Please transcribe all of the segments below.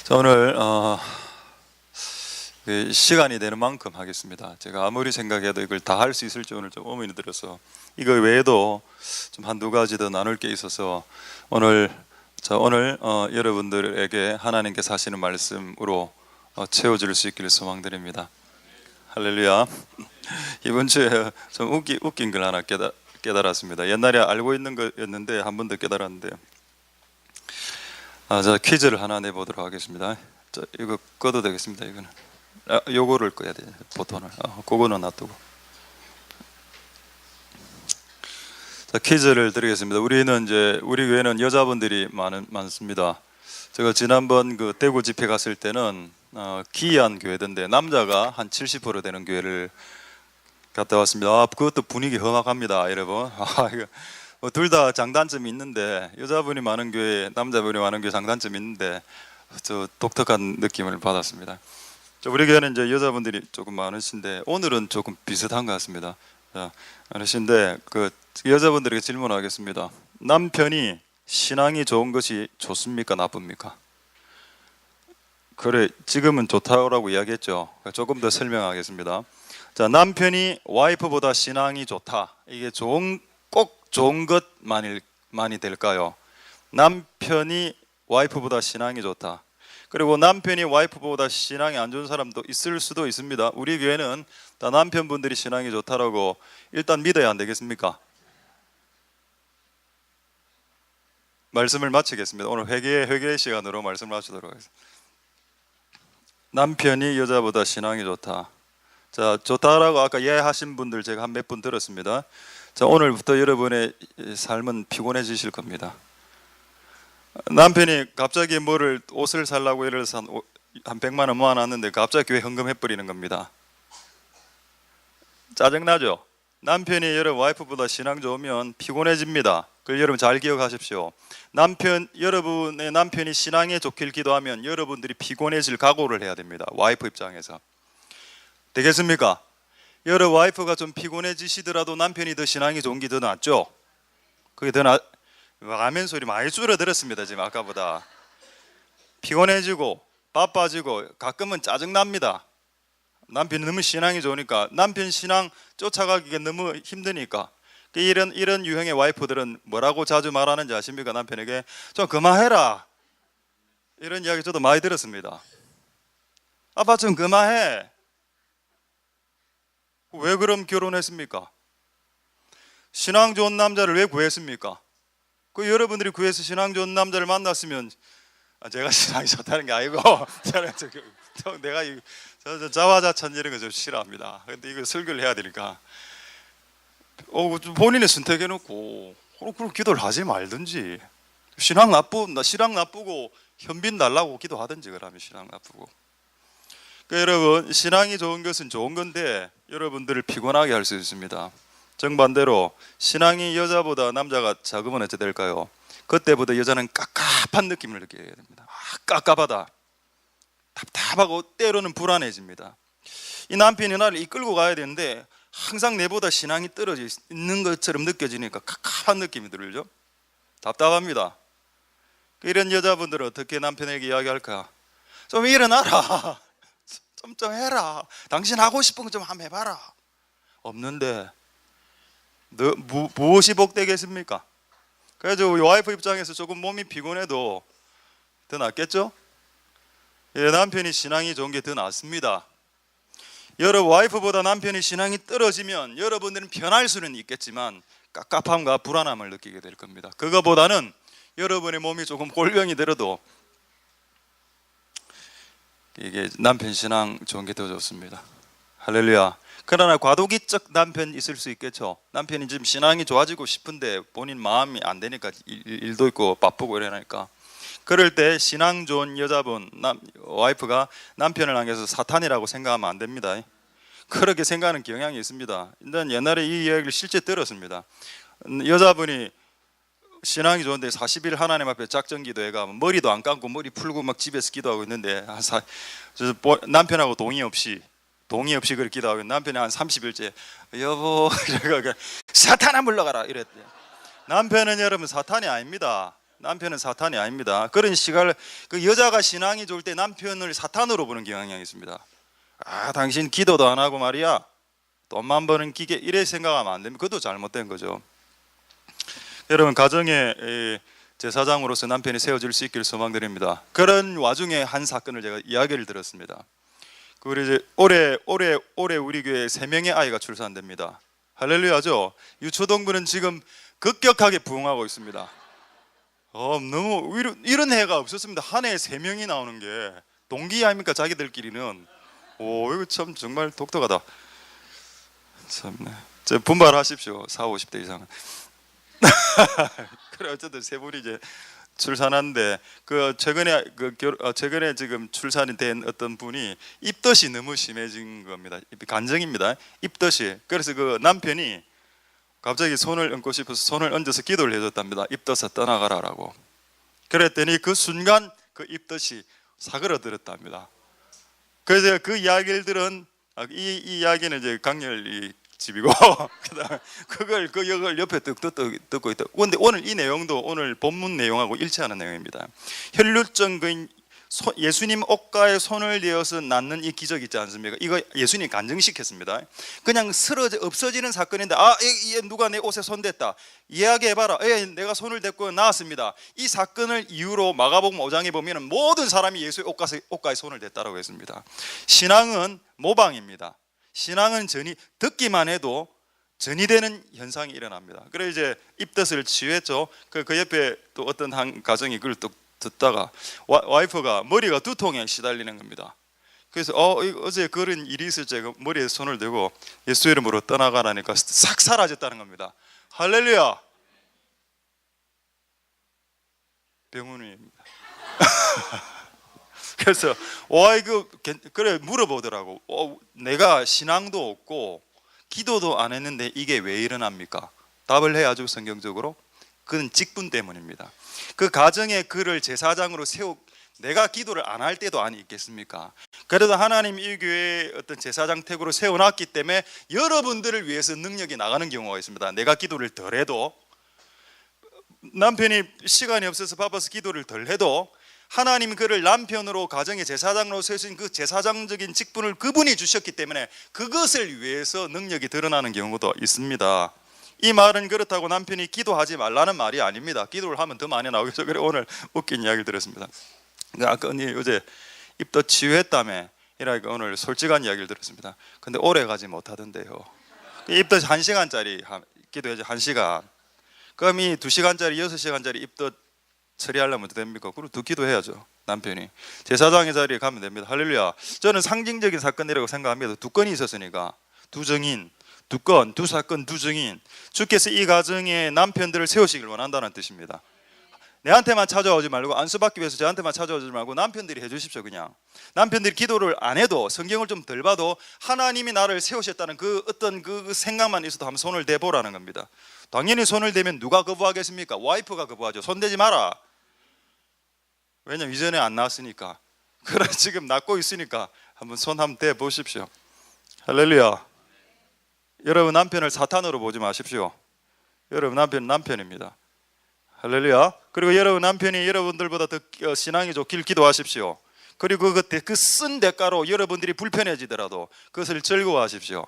자, 오늘 시간이 되는 만큼 하겠습니다. 제가 아무리 생각해도 이걸 다 할 수 있을지 오늘 좀 의문이 들어서 이거 외에도 좀 한두 가지 더 나눌 게 있어서 오늘 여러분들에게 하나님께서 하시는 말씀으로 채워질 수 있기를 소망드립니다. 할렐루야. 이번 주에 좀 웃긴 걸 하나 깨달았습니다. 옛날에 알고 있는 거였는데 한 번 더 깨달았는데, 자, 퀴즈를 하나 내보도록 하겠습니다. 자, 이거 꺼도 되겠습니다. 이거는 요거를 꺼야 돼요. 보통은 그거는 놔두고. 자, 퀴즈를 드리겠습니다. 우리 교회는 여자분들이 많습니다. 제가 지난번 그 대구 집회 갔을 때는 기이한 교회던데 남자가 한 70% 되는 교회를 갔다 왔습니다. 그것도 분위기 험악합니다, 여러분. 둘 다 장단점이 있는데 여자분이 많은 교회, 남자분이 많은 교회 장단점이 있는데 저 독특한 느낌을 받았습니다. 우리 교회는 이제 여자분들이 조금 많으신데 오늘은 조금 비슷한 것 같습니다. 자, 많으신데 그 여자분들에게 질문하겠습니다. 남편이 신앙이 좋은 것이 좋습니까, 나쁩니까? 그래, 지금은 좋다고 이야기했죠. 조금 더 설명하겠습니다. 자, 남편이 와이프보다 신앙이 좋다. 이게 꼭 좋은 것만이 될까요? 남편이 와이프보다 신앙이 좋다. 그리고 남편이 와이프보다 신앙이 안 좋은 사람도 있을 수도 있습니다. 우리 교회는 다 남편분들이 신앙이 좋다라고 일단 믿어야 안 되겠습니까? 말씀을 마치겠습니다. 오늘 회개의 시간으로 말씀을 마치도록 하겠습니다. 남편이 여자보다 신앙이 좋다. 자, 좋다라고 아까 예하신 분들 제가 한 몇 분 들었습니다. 자, 오늘부터 여러분의 삶은 피곤해지실 겁니다. 남편이 갑자기 옷을 살라고 예를 들어서 한 100만 원 모아놨는데 갑자기 교회 헌금해버리는 겁니다. 짜증나죠? 남편이 여러분 와이프보다 신앙 좋으면 피곤해집니다. 그걸 여러분 잘 기억하십시오. 여러분의 남편이 신앙에 좋길 기도하면 여러분들이 피곤해질 각오를 해야 됩니다. 와이프 입장에서. 되겠습니까? 여러 와이프가 좀 피곤해지시더라도 남편이 더 신앙이 좋은 게 더 낫죠? 그게 더 아멘 소리 많이 줄어들었습니다. 지금 아까보다. 피곤해지고 바빠지고 가끔은 짜증납니다. 남편이 너무 신앙이 좋으니까, 남편 신앙 쫓아가기가 너무 힘드니까. 이런 유형의 와이프들은 뭐라고 자주 말하는지 아십니까? 남편에게 좀 그만해라, 이런 이야기 저도 많이 들었습니다. 아빠 좀 그만해. 왜 그럼 결혼했습니까? 신앙 좋은 남자를 왜 구했습니까? 여러분들이 구해서 신앙 좋은 남자를 만났으면, 제가 신앙이 좋다는 게 아니고 내가 자화자찬 이런 거 좀 싫어합니다. 근데 이거 설교를 해야 되니까 본인의 선택해놓고 그럼 기도를 하지 말든지, 신앙 나쁘고 현빈 달라고 기도하든지. 그러면 신앙 나쁘고. 여러분, 신앙이 좋은 것은 좋은 건데 여러분들을 피곤하게 할 수 있습니다. 정반대로 신앙이 여자보다 남자가 작으면 어찌 될까요? 그때부터 여자는 깝깝한 느낌을 느끼게 됩니다. 깝깝하다, 답답하고 때로는 불안해집니다. 이 남편이 나를 이끌고 가야 되는데 항상 내보다 신앙이 떨어져 있는 것처럼 느껴지니까 깝깝한 느낌이 들죠. 답답합니다. 이런 여자분들은 어떻게 남편에게 이야기할까? 좀 일어나라, 좀 해라, 당신 하고 싶은 거 좀 한번 해봐라. 없는데 무엇이 복되겠습니까? 그래서 우리 와이프 입장에서 조금 몸이 피곤해도 더 낫겠죠? 남편이 신앙이 좋은 게 더 낫습니다. 여러분, 와이프보다 남편이 신앙이 떨어지면 여러분들은 편할 수는 있겠지만 깝깝함과 불안함을 느끼게 될 겁니다. 그거보다는 여러분의 몸이 조금 골병이 들어도 이게 남편 신앙 좋은 게 더 좋습니다. 할렐루야. 그러나 과도기적 남편 있을 수 있겠죠. 남편이 지금 신앙이 좋아지고 싶은데 본인 마음이 안 되니까, 일도 있고 바쁘고 이러니까. 그럴 때 신앙 좋은 여자분, 와이프가 남편을 향해서 사탄이라고 생각하면 안 됩니다. 그렇게 생각하는 경향이 있습니다. 옛날에 이 이야기를 실제 들었습니다. 여자분이 신앙이 좋은데 40일 하나님 앞에 작정기도해가 머리도 안 감고 머리 풀고 막 집에서 기도하고 있는데 남편하고 동의 없이 그렇게 기도하고, 남편이 한 30일째 여보 사탄아 물러가라 이랬대요. 남편은 여러분 사탄이 아닙니다. 남편은 사탄이 아닙니다. 그런 시각을 그 여자가 신앙이 좋을 때 남편을 사탄으로 보는 경향이 있습니다. 아, 당신 기도도 안 하고 말이야, 돈만 버는 기계, 이래 생각하면 안 됩니다. 그것도 잘못된 거죠. 여러분, 가정의 제사장으로서 남편이 세워질 수 있기를 소망드립니다. 그런 와중에 한 사건을 제가 이야기를 들었습니다. 우리 이제 올해 우리 교회에 3명의 아이가 출산됩니다. 할렐루야죠. 유초동부는 지금 급격하게 부흥하고 있습니다. 너무 이런 해가 없었습니다. 한 해에 3명이 나오는 게 동기 아닙니까? 자기들끼리는. 이거 참 정말 독특하다. 참네. 분발하십시오. 40, 50대 이상은. 그래, 어쨌든 세 분이 이제 출산하는데 최근에 지금 출산이 된 어떤 분이 입덧이 너무 심해진 겁니다. 간증입니다. 입덧이. 그래서 그 남편이 갑자기 손을 얹고 싶어서 손을 얹어서 기도를 해줬답니다. 입덧아 떠나가라라고. 그랬더니 그 순간 그 입덧이 사그러들었답니다. 그래서 그 이야기를 들은 이 이야기는 이제 강렬이 집이고 그걸 옆에 듣고 있다. 그런데 오늘 이 내용도 오늘 본문 내용하고 일치하는 내용입니다. 혈루증인 예수님 옷가에 손을 대어서 낳는 이 기적 있지 않습니까? 이거 예수님 간증시켰습니다. 그냥 없어지는 사건인데, 누가 내 옷에 손댔다, 이야기해봐라. 내가 손을 댔고 나왔습니다. 이 사건을 이유로 마가복음 5장에 보면 모든 사람이 예수의 옷가에 손을 댔다라고 했습니다. 신앙은 모방입니다. 신앙은 듣기만 해도 전이 되는 현상이 일어납니다. 그래 이제 입덧을 치유했죠. 그 옆에 또 어떤 한 가정이 그걸 또 듣다가 와이프가 머리가 두통에 시달리는 겁니다. 그래서 어제 그런 일이 있을 때 머리에 손을 대고 예수 이름으로 떠나가라니까 싹 사라졌다는 겁니다. 할렐루야. 병원입니다. 그래서 그래 물어보더라고. 내가 신앙도 없고 기도도 안 했는데 이게 왜 일어납니까? 답을 해야죠. 성경적으로 그건 직분 때문입니다. 그 가정에 그를 제사장으로 내가 기도를 안 할 때도 아니 있겠습니까? 그래도 하나님 이 교회에 어떤 제사장 택으로 세워놨기 때문에 여러분들을 위해서 능력이 나가는 경우가 있습니다. 내가 기도를 덜 해도, 남편이 시간이 없어서 바빠서 기도를 덜 해도 하나님 그를 남편으로 가정의 제사장으로 세우신 그 제사장적인 직분을 그분이 주셨기 때문에 그것을 위해서 능력이 드러나는 경우도 있습니다. 이 말은 그렇다고 남편이 기도하지 말라는 말이 아닙니다. 기도를 하면 더 많이 나오겠죠. 그래 오늘 웃긴 이야기를 들었습니다. 아까 언니 어제 입덧 치유했다며 이라니까 오늘 솔직한 이야기를 들었습니다. 근데 오래 가지 못하던데요. 입덧 1시간짜리 기도해야지. 1시간. 그럼 이 2시간짜리 6시간짜리 입덧 처리하려면 어떻게 됩니까? 그럼 두 기도해야죠. 남편이 제사장의 자리에 가면 됩니다. 할렐루야. 저는 상징적인 사건이라고 생각합니다. 2건이 있었으니까 두 증인, 2건, 2사건, 2증인. 주께서 이 가정에 남편들을 세우시길 원한다는 뜻입니다. 내한테만 찾아오지 말고, 안수받기 위해서 저한테만 찾아오지 말고 남편들이 해주십시오. 그냥 남편들이 기도를 안 해도, 성경을 좀 덜 봐도 하나님이 나를 세우셨다는 그 어떤 그 생각만 있어도 한번 손을 대보라는 겁니다. 당연히 손을 대면 누가 거부하겠습니까? 와이프가 거부하죠. 손 대지 마라. 왜냐면 이전에 안 낳았으니까. 그래 지금 낳고 있으니까 한번 손 한번 대 보십시오. 할렐루야. 여러분 남편을 사탄으로 보지 마십시오. 여러분 남편은 남편입니다. 할렐루야. 그리고 여러분 남편이 여러분들보다 더 신앙이 좋길 기도하십시오. 그리고 그 쓴 대가로 여러분들이 불편해지더라도 그것을 즐거워하십시오.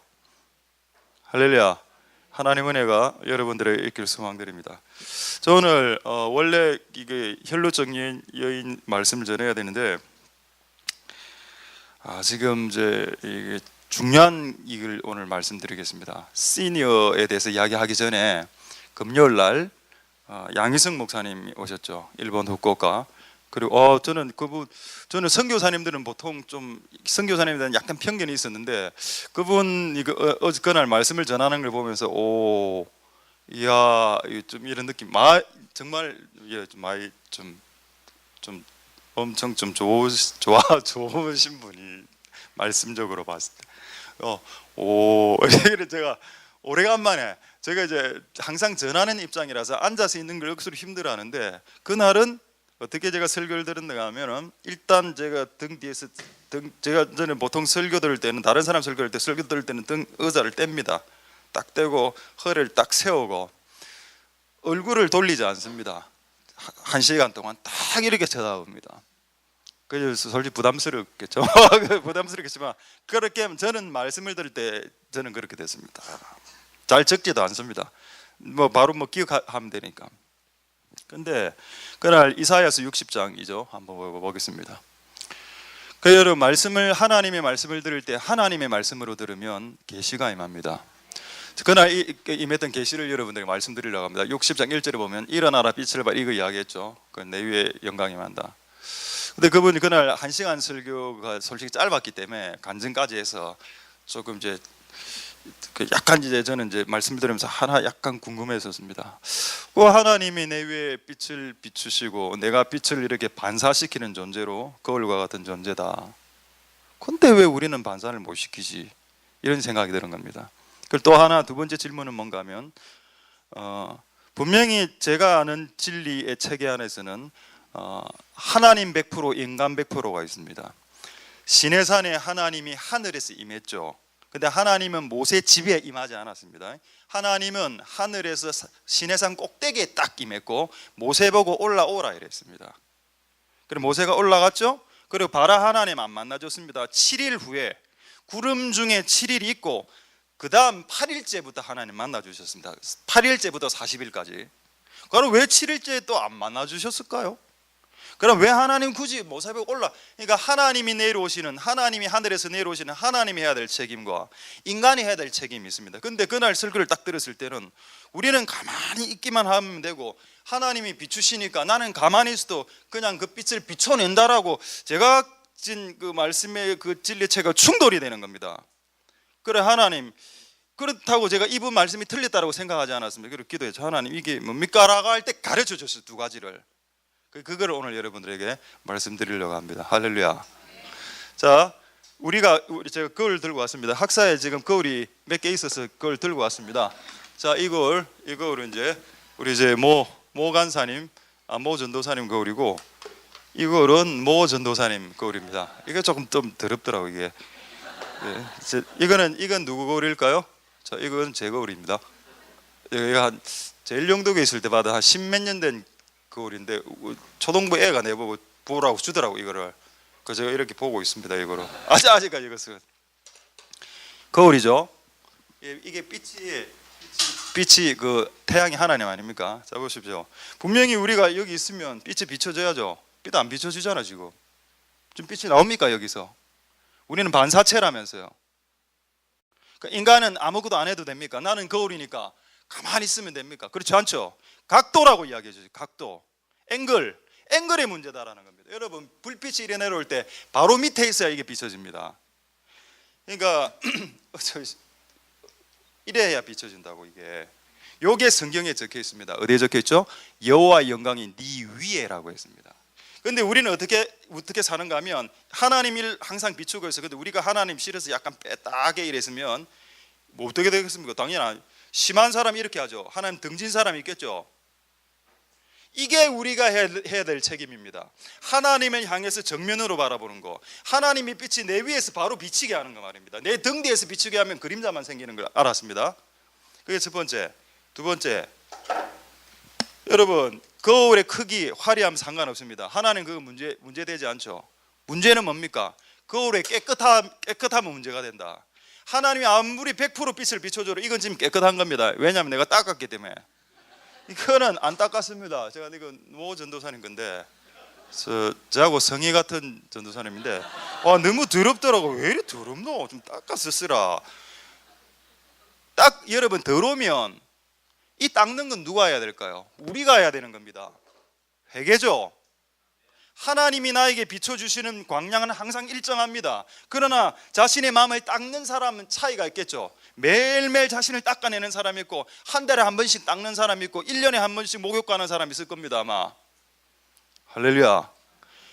할렐루야. 하나님 은혜가 여러분들에게 있길 소망드립니다. 저 오늘 원래 이게 혈루증인 여인 말씀을 전해야 되는데 지금 이제 이게 중요한 이걸 오늘 말씀드리겠습니다. 시니어에 대해서 이야기하기 전에 금요일 날 양희성 목사님이 오셨죠. 일본 후쿠오카. 그리고 저는 선교사님들은 보통 좀 선교사님에 대한 약간 편견이 있었는데 그분 그날 말씀을 전하는 걸 보면서 이야 좀 이런 느낌 정말 많이 좀 엄청 좀 좋으신 분이 말씀적으로 봤을 때 제가 오래간만에 제가 이제 항상 전하는 입장이라서 앉아서 있는 걸 억수로 힘들어하는데 그날은 어떻게 제가 설교를 들었는가 하면은 일단 제가 저는 보통 설교 들을 때는 다른 사람 설교 들을 때는 등 의자를 뗍니다. 딱 떼고 허리를 딱 세우고 얼굴을 돌리지 않습니다. 1시간 동안 딱 이렇게 쳐다봅니다. 그래서 솔직히 부담스럽겠죠. 부담스럽겠지만 그렇게 하면 저는 말씀을 들을 때 저는 그렇게 됐습니다. 잘 적지도 않습니다. 뭐 바로 뭐 기억하면 되니까. 근데 그날 이사야서 60장이죠. 한번 보겠습니다. 그 여러분 말씀을 하나님의 말씀을 들을 때 하나님의 말씀으로 들으면 계시가 임합니다. 그날 임했던 계시를 여러분들에게 말씀드리려고 합니다. 60장 1절에 보면 일어나라 빛을 발 이거 이야기했죠. 그 내 위에 영광이 임한다. 근데 그분이 그날 1시간 설교가 솔직히 짧았기 때문에 간증까지 해서 조금 이제 약간 이제 저는 이제 말씀을 들으면서 하나 약간 궁금했었습니다. 하나님이 내 위에 빛을 비추시고 내가 빛을 이렇게 반사시키는 존재로 거울과 같은 존재다. 근데 왜 우리는 반사를 못 시키지? 이런 생각이 드는 겁니다. 그리고 또 하나 두 번째 질문은 뭔가 하면 분명히 제가 아는 진리의 체계 안에서는 하나님 100% 인간 100%가 있습니다. 시내산에 하나님이 하늘에서 임했죠. 근데 하나님은 모세 집에 임하지 않았습니다. 하나님은 하늘에서 시내산 꼭대기에 딱 임했고 모세 보고 올라오라 이랬습니다. 그리고 모세가 올라갔죠. 그리고 바라 하나님 안 만나줬습니다. 7일 후에 구름 중에 7일이 있고 그 다음 8일째부터 하나님 만나주셨습니다. 8일째부터 40일까지. 그럼 왜 7일째에 또 안 만나주셨을까요? 그럼 왜 하나님 굳이 모세 보고 그러니까 하나님이 내려오시는, 하나님이 하늘에서 내려오시는 하나님이 해야 될 책임과 인간이 해야 될 책임이 있습니다. 근데 그날 설교를 딱 들었을 때는 우리는 가만히 있기만 하면 되고 하나님이 비추시니까 나는 가만히 있어도 그냥 그 빛을 비춰낸다라고 제가 진 그 말씀의 그 진리체가 충돌이 되는 겁니다. 그래 하나님 그렇다고 제가 이분 말씀이 틀렸다고 생각하지 않았습니다. 그리고 기도했죠. 하나님 이게 뭡니까? 라고 할 때 가르쳐 줬어요. 두 가지를. 그걸 오늘 여러분들에게 말씀드리려고 합니다. 할렐루야. 자, 제가 거울 들고 왔습니다. 학사에 지금 거울이 몇 개 있어서 거울 들고 왔습니다. 자, 이 거울은 이제 우리 이제 모 간사님, 모 전도사님 거울이고 이 거울은 모 전도사님 거울입니다. 이게 조금 좀 더럽더라고 이게. 이건 누구 거울일까요? 자, 이건 제 거울입니다. 여기가 한 제일 영덕에 있을 때마다 한 10몇 년 된 거울인데 초등부 애가 내보고 보라고 주더라고 이거를. 그 제가 이렇게 보고 있습니다 이거로. 아직까지 이것은 거울이죠. 이게 빛이 그 태양이 하나님 아닙니까? 자 보십시오. 분명히 우리가 여기 있으면 빛이 비춰져야죠. 빛 안 비춰지잖아 지금. 좀 빛이 나옵니까 여기서? 우리는 반사체라면서요. 그러니까 인간은 아무것도 안 해도 됩니까? 나는 거울이니까 가만히 있으면 됩니까? 그렇지 않죠. 각도라고 이야기해 주죠. 각도, 앵글의 문제다라는 겁니다. 여러분 불빛이 이래 내려올 때 바로 밑에 있어야 이게 비춰집니다. 그러니까 이래야 비춰진다고 이게. 요게 성경에 적혀 있습니다. 어디에 적혀 있죠? 여호와의 영광이 네 위에라고 했습니다. 근데 우리는 어떻게 사는가 하면 하나님 일 항상 비추고 있어. 근데 우리가 하나님 싫어서 약간 빼딱하게 이랬으면 뭐 어떻게 되겠습니까? 당연히 심한 사람이 이렇게 하죠. 하나님 등진 사람이 있겠죠. 이게 우리가 해야 될 책임입니다. 하나님을 향해서 정면으로 바라보는 거. 하나님의 빛이 내 위에서 바로 비치게 하는 거 말입니다. 내 등 뒤에서 비추게 하면 그림자만 생기는 걸 알았습니다. 그게 첫 번째. 두 번째, 여러분 거울의 크기, 화려함 상관없습니다. 하나님 그거 문제되지 않죠. 문제는 뭡니까? 거울의 깨끗하면 문제가 된다. 하나님이 아무리 100% 빛을 비춰줘도 이건 지금 깨끗한 겁니다. 왜냐하면 내가 닦았기 때문에. 이거는 안 닦았습니다. 제가 이거 모 전도사님 건데 저하고 성의 같은 전도사님인데 너무 더럽더라고. 왜 이리 더럽노? 좀 닦아서 쓰라. 여러분 더러우면 이 닦는 건 누가 해야 될까요? 우리가 해야 되는 겁니다. 회개죠. 하나님이 나에게 비춰주시는 광량은 항상 일정합니다. 그러나 자신의 마음을 닦는 사람은 차이가 있겠죠. 매일매일 자신을 닦아내는 사람이 있고 한 달에 한 번씩 닦는 사람이 있고 1년에 한 번씩 목욕 가는 사람이 있을 겁니다 아마. 할렐루야.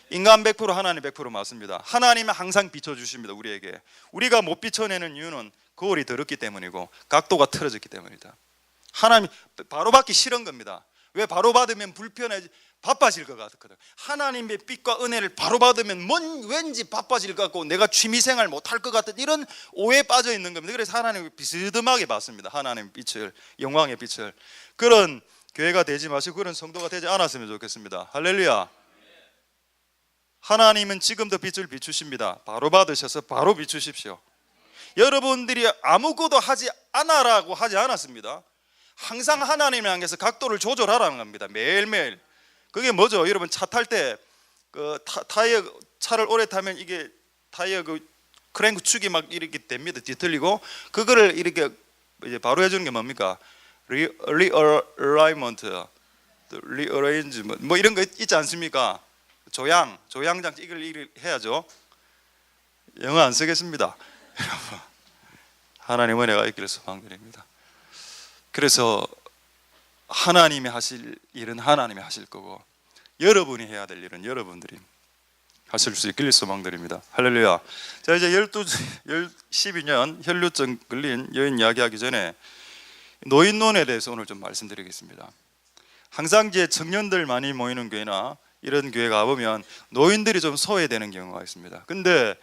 인간 100% 하나님 100% 맞습니다. 하나님은 항상 비춰주십니다 우리에게. 우리가 못 비춰내는 이유는 거울이 더럽기 때문이고 각도가 틀어졌기 때문이다. 하나님 바로 받기 싫은 겁니다. 왜? 바로 받으면 바빠질 것 같거든. 하나님의 빛과 은혜를 바로 받으면 왠지 바빠질 것 같고 내가 취미생활 못할 것 같은 이런 오해에 빠져 있는 겁니다. 그래서 하나님을 비스듬하게 받습니다. 하나님의 빛을, 영광의 빛을. 그런 교회가 되지 마시고 그런 성도가 되지 않았으면 좋겠습니다. 할렐루야. 하나님은 지금도 빛을 비추십니다. 바로 받으셔서 바로 비추십시오. 여러분들이 아무것도 하지 않아라고 하지 않았습니다. 항상 하나님을 향해서 각도를 조절하라는 겁니다. 매일매일. 그게 뭐죠? 여러분 차 탈 때 그 타이어 차를 오래 타면 이게 타이어 그 크랭크 축이 막 이렇게 됩니다. 뒤틀리고 그거를 이렇게 이제 바로 해주는 게 뭡니까? 리얼라이먼트, 리어레인지먼트 뭐 이런 거 있지 않습니까? 조향장치 이걸 해야죠. 영어 안 쓰겠습니다. 여러분 하나님 은혜가 있기를 소망드립니다. 그래서 하나님이 하실 일은 하나님이 하실 거고 여러분이 해야 될 일은 여러분들이 하실 수 있기를 소망드립니다. 할렐루야. 자, 이제 12년 혈루증 걸린 여인 이야기하기 전에 노인론에 대해서 오늘 좀 말씀드리겠습니다. 항상 이제 청년들 많이 모이는 교회나 이런 교회 가보면 노인들이 좀 소외되는 경우가 있습니다. 근데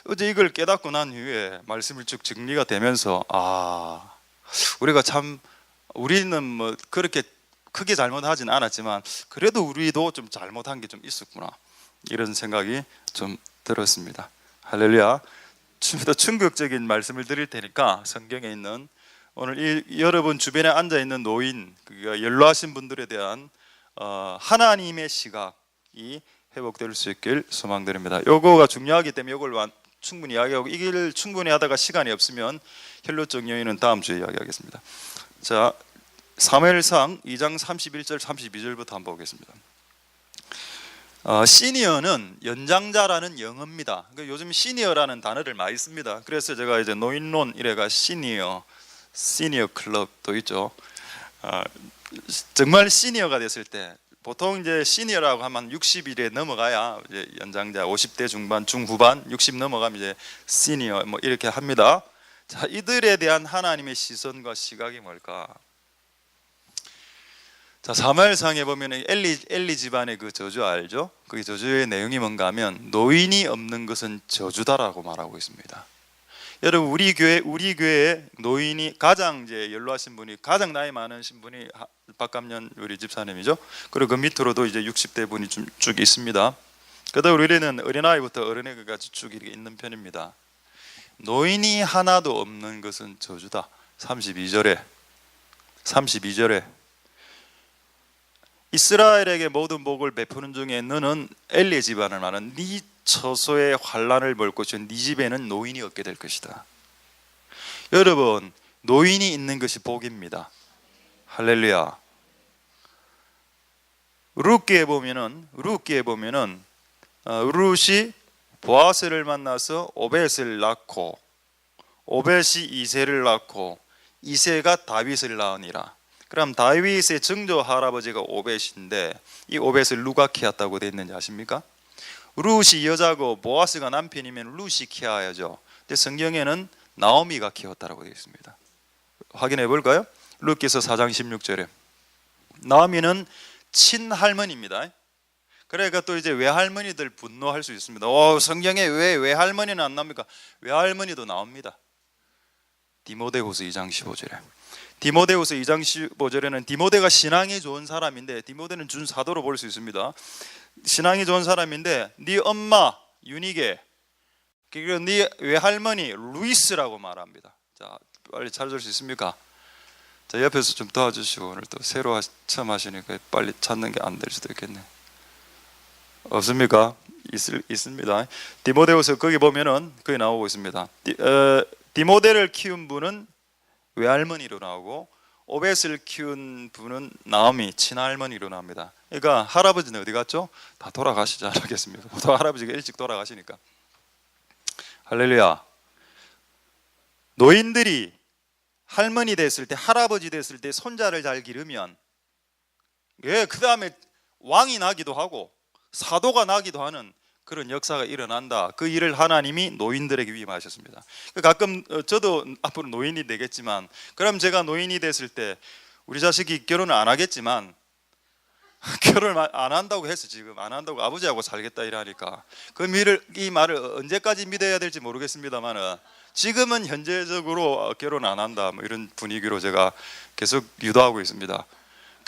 어제 이걸 깨닫고 난 후에 말씀을 쭉 정리가 되면서 우리가 참 우리는 뭐 그렇게 크게 잘못하진 않았지만 그래도 우리도 좀 잘못한 게 좀 있었구나 이런 생각이 좀 들었습니다. 할렐루야. 좀 더 충격적인 말씀을 드릴 테니까 성경에 있는 오늘 여러분 주변에 앉아 있는 노인, 연로하신 분들에 대한 하나님의 시각이 회복될 수 있길 소망드립니다. 요거가 중요하기 때문에 이걸 충분히 이야기하고 이걸 충분히 하다가 시간이 없으면 혈루증 여인은 다음 주에 이야기하겠습니다. 자, 사무엘상 2장 31절 32절부터 한번 보겠습니다. 시니어는 연장자라는 영어입니다. 요즘 시니어라는 단어를 많이 씁니다. 그래서 제가 이제 노인론 이래가 시니어 클럽도 있죠. 정말 시니어가 됐을 때 보통 이제 시니어라고 하면 60일에 넘어가야 이제 연장자 50대 중반 중후반 60 넘어가면 이제 시니어 뭐 이렇게 합니다. 자, 이들에 대한 하나님의 시선과 시각이 뭘까? 자, 사무엘상에 보면 엘리 집안의 그 저주 알죠? 그 저주의 내용이 뭔가 하면 노인이 없는 것은 저주다라고 말하고 있습니다. 여러분 우리 교회에 노인이 가장 이제 연로하신 분이 가장 나이 많으신 분이 박감년 우리 집사님이죠. 그리고 그 밑으로도 이제 60대 분이 좀 쭉 있습니다. 그러다 우리는 어린아이부터 어린애까지 쭉 이렇게 있는 편입니다. 노인이 하나도 없는 것은 저주다. 32절에 이스라엘에게 모든 복을 베푸는 중에 너는 엘리 집안을 말하는 네 처소의 환란을 볼 것이요 네 집에는 노인이 없게 될 것이다. 여러분 노인이 있는 것이 복입니다. 할렐루야. 룻기에 보면은 룻이 보아스를 만나서 오벳을 낳고 오벳이 이새를 낳고 이새가 다윗을 낳으니라. 그럼 다윗의 증조 할아버지가 오벳인데 이 오벳을 누가 키웠다고 되어 있는지 아십니까? 룻이 여자고 보아스가 남편이면 룻이 키워야죠. 근데 성경에는 나오미가 키웠다고 되어 있습니다. 확인해 볼까요? 룻기서 4장 16절에 나오미는 친할머니입니다. 그러니까 또 이제 외할머니들 분노할 수 있습니다. 성경에 왜 외할머니는 안 나옵니까? 외할머니도 나옵니다. 디모데후서 2장 15절에 디모데후서 2장 15절에는 디모데가 신앙이 좋은 사람인데 디모데는 준 사도로 볼 수 있습니다. 신앙이 좋은 사람인데 네 엄마 유니게 그리고 네 외할머니 루이스라고 말합니다. 자, 빨리 찾을 수 있습니까? 자, 옆에서 좀 도와주시고 오늘 또 새로 처음 하시니까 빨리 찾는 게 안 될 수도 있겠네. 없습니까? 있습니다. 디모데후서 거기 보면은 거기 나오고 있습니다. 디모데를 키운 분은 외할머니로 나오고 오벳을 키운 분은 나오미 친할머니로 나옵니다. 그러니까 할아버지는 어디 갔죠? 다 돌아가시지 않겠습니까? 보통 할아버지가 일찍 돌아가시니까. 할렐루야. 노인들이 할머니 됐을 때 할아버지 됐을 때 손자를 잘 기르면 그 다음에 왕이 나기도 하고 사도가 나기도 하는 그런 역사가 일어난다. 그 일을 하나님이 노인들에게 위임하셨습니다. 가끔 저도 앞으로 노인이 되겠지만 그럼 제가 노인이 됐을 때 우리 자식이 결혼을 안 하겠지만 결혼을 안 한다고 해서 지금 안 한다고 아버지하고 살겠다 이러니까 이 말을 언제까지 믿어야 될지 모르겠습니다만 지금은 현재적으로 결혼 안 한다 뭐 이런 분위기로 제가 계속 유도하고 있습니다.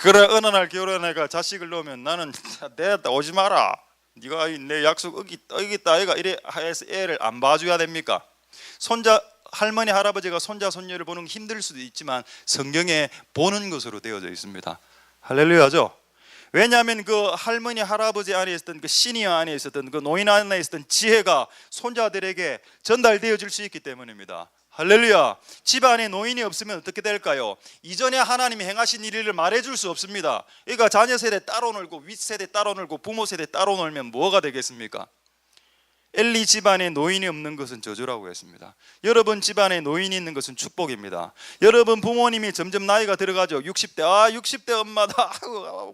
그래 어느 날 결혼해가 자식을 놓으면 나는 내 오지 마라. 네가 내 약속 어기다 아이가 이래 해서 애를 안 봐줘야 됩니까? 손자 할머니 할아버지가 손자 손녀를 보는 게 힘들 수도 있지만 성경에 보는 것으로 되어져 있습니다. 할렐루야죠. 왜냐하면 그 할머니 할아버지 안에 있었던 그 시니어 안에 있었던 그 노인 안에 있었던 지혜가 손자들에게 전달되어질 수 있기 때문입니다. 할렐루야. 집안에 노인이 없으면 어떻게 될까요? 이전에 하나님이 행하신 일을 말해줄 수 없습니다. 그러니까 자녀 세대 따로 놀고 윗세대 따로 놀고 부모 세대 따로 놀면 뭐가 되겠습니까? 엘리 집안에 노인이 없는 것은 저주라고 했습니다. 여러분 집안에 노인이 있는 것은 축복입니다. 여러분 부모님이 점점 나이가 들어가죠. 60대 60대 엄마다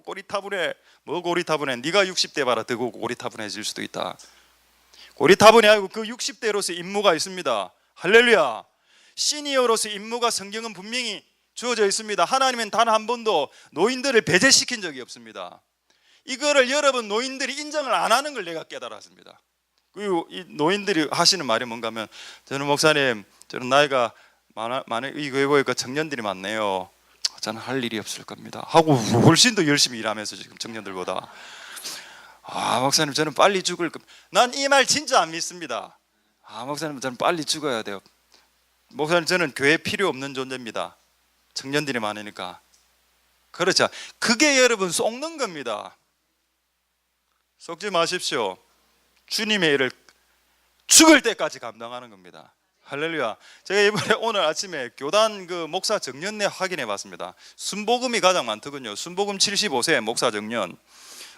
고리타분해. 뭐 고리타분해? 네가 60대 봐라. 더 고리타분해질 수도 있다. 고리타분해 하고 그 60대로서 임무가 있습니다. 할렐루야. 시니어로서 임무가 성경은 분명히 주어져 있습니다. 하나님은 단 한 번도 노인들을 배제시킨 적이 없습니다. 이거를 여러분 노인들이 인정을 안 하는 걸 내가 깨달았습니다. 그리고 이 노인들이 하시는 말이 뭔가 하면 저는 목사님 저는 나이가 많은 이 교회 보니까 청년들이 많네요. 저는 할 일이 없을 겁니다 하고 훨씬 더 열심히 일하면서 지금 청년들보다 목사님 저는 빨리 죽을 겁니다. 난 이 말 진짜 안 믿습니다. 목사님 저는 빨리 죽어야 돼요. 목사님 저는 교회 필요 없는 존재입니다. 청년들이 많으니까. 그렇죠. 그게 여러분 속는 겁니다. 속지 마십시오. 주님의 일을 죽을 때까지 감당하는 겁니다. 할렐루야. 제가 이번에 오늘 아침에 교단 그 목사 정년내 확인해 봤습니다. 순복음이 가장 많더군요. 순복음 75세 목사 정년.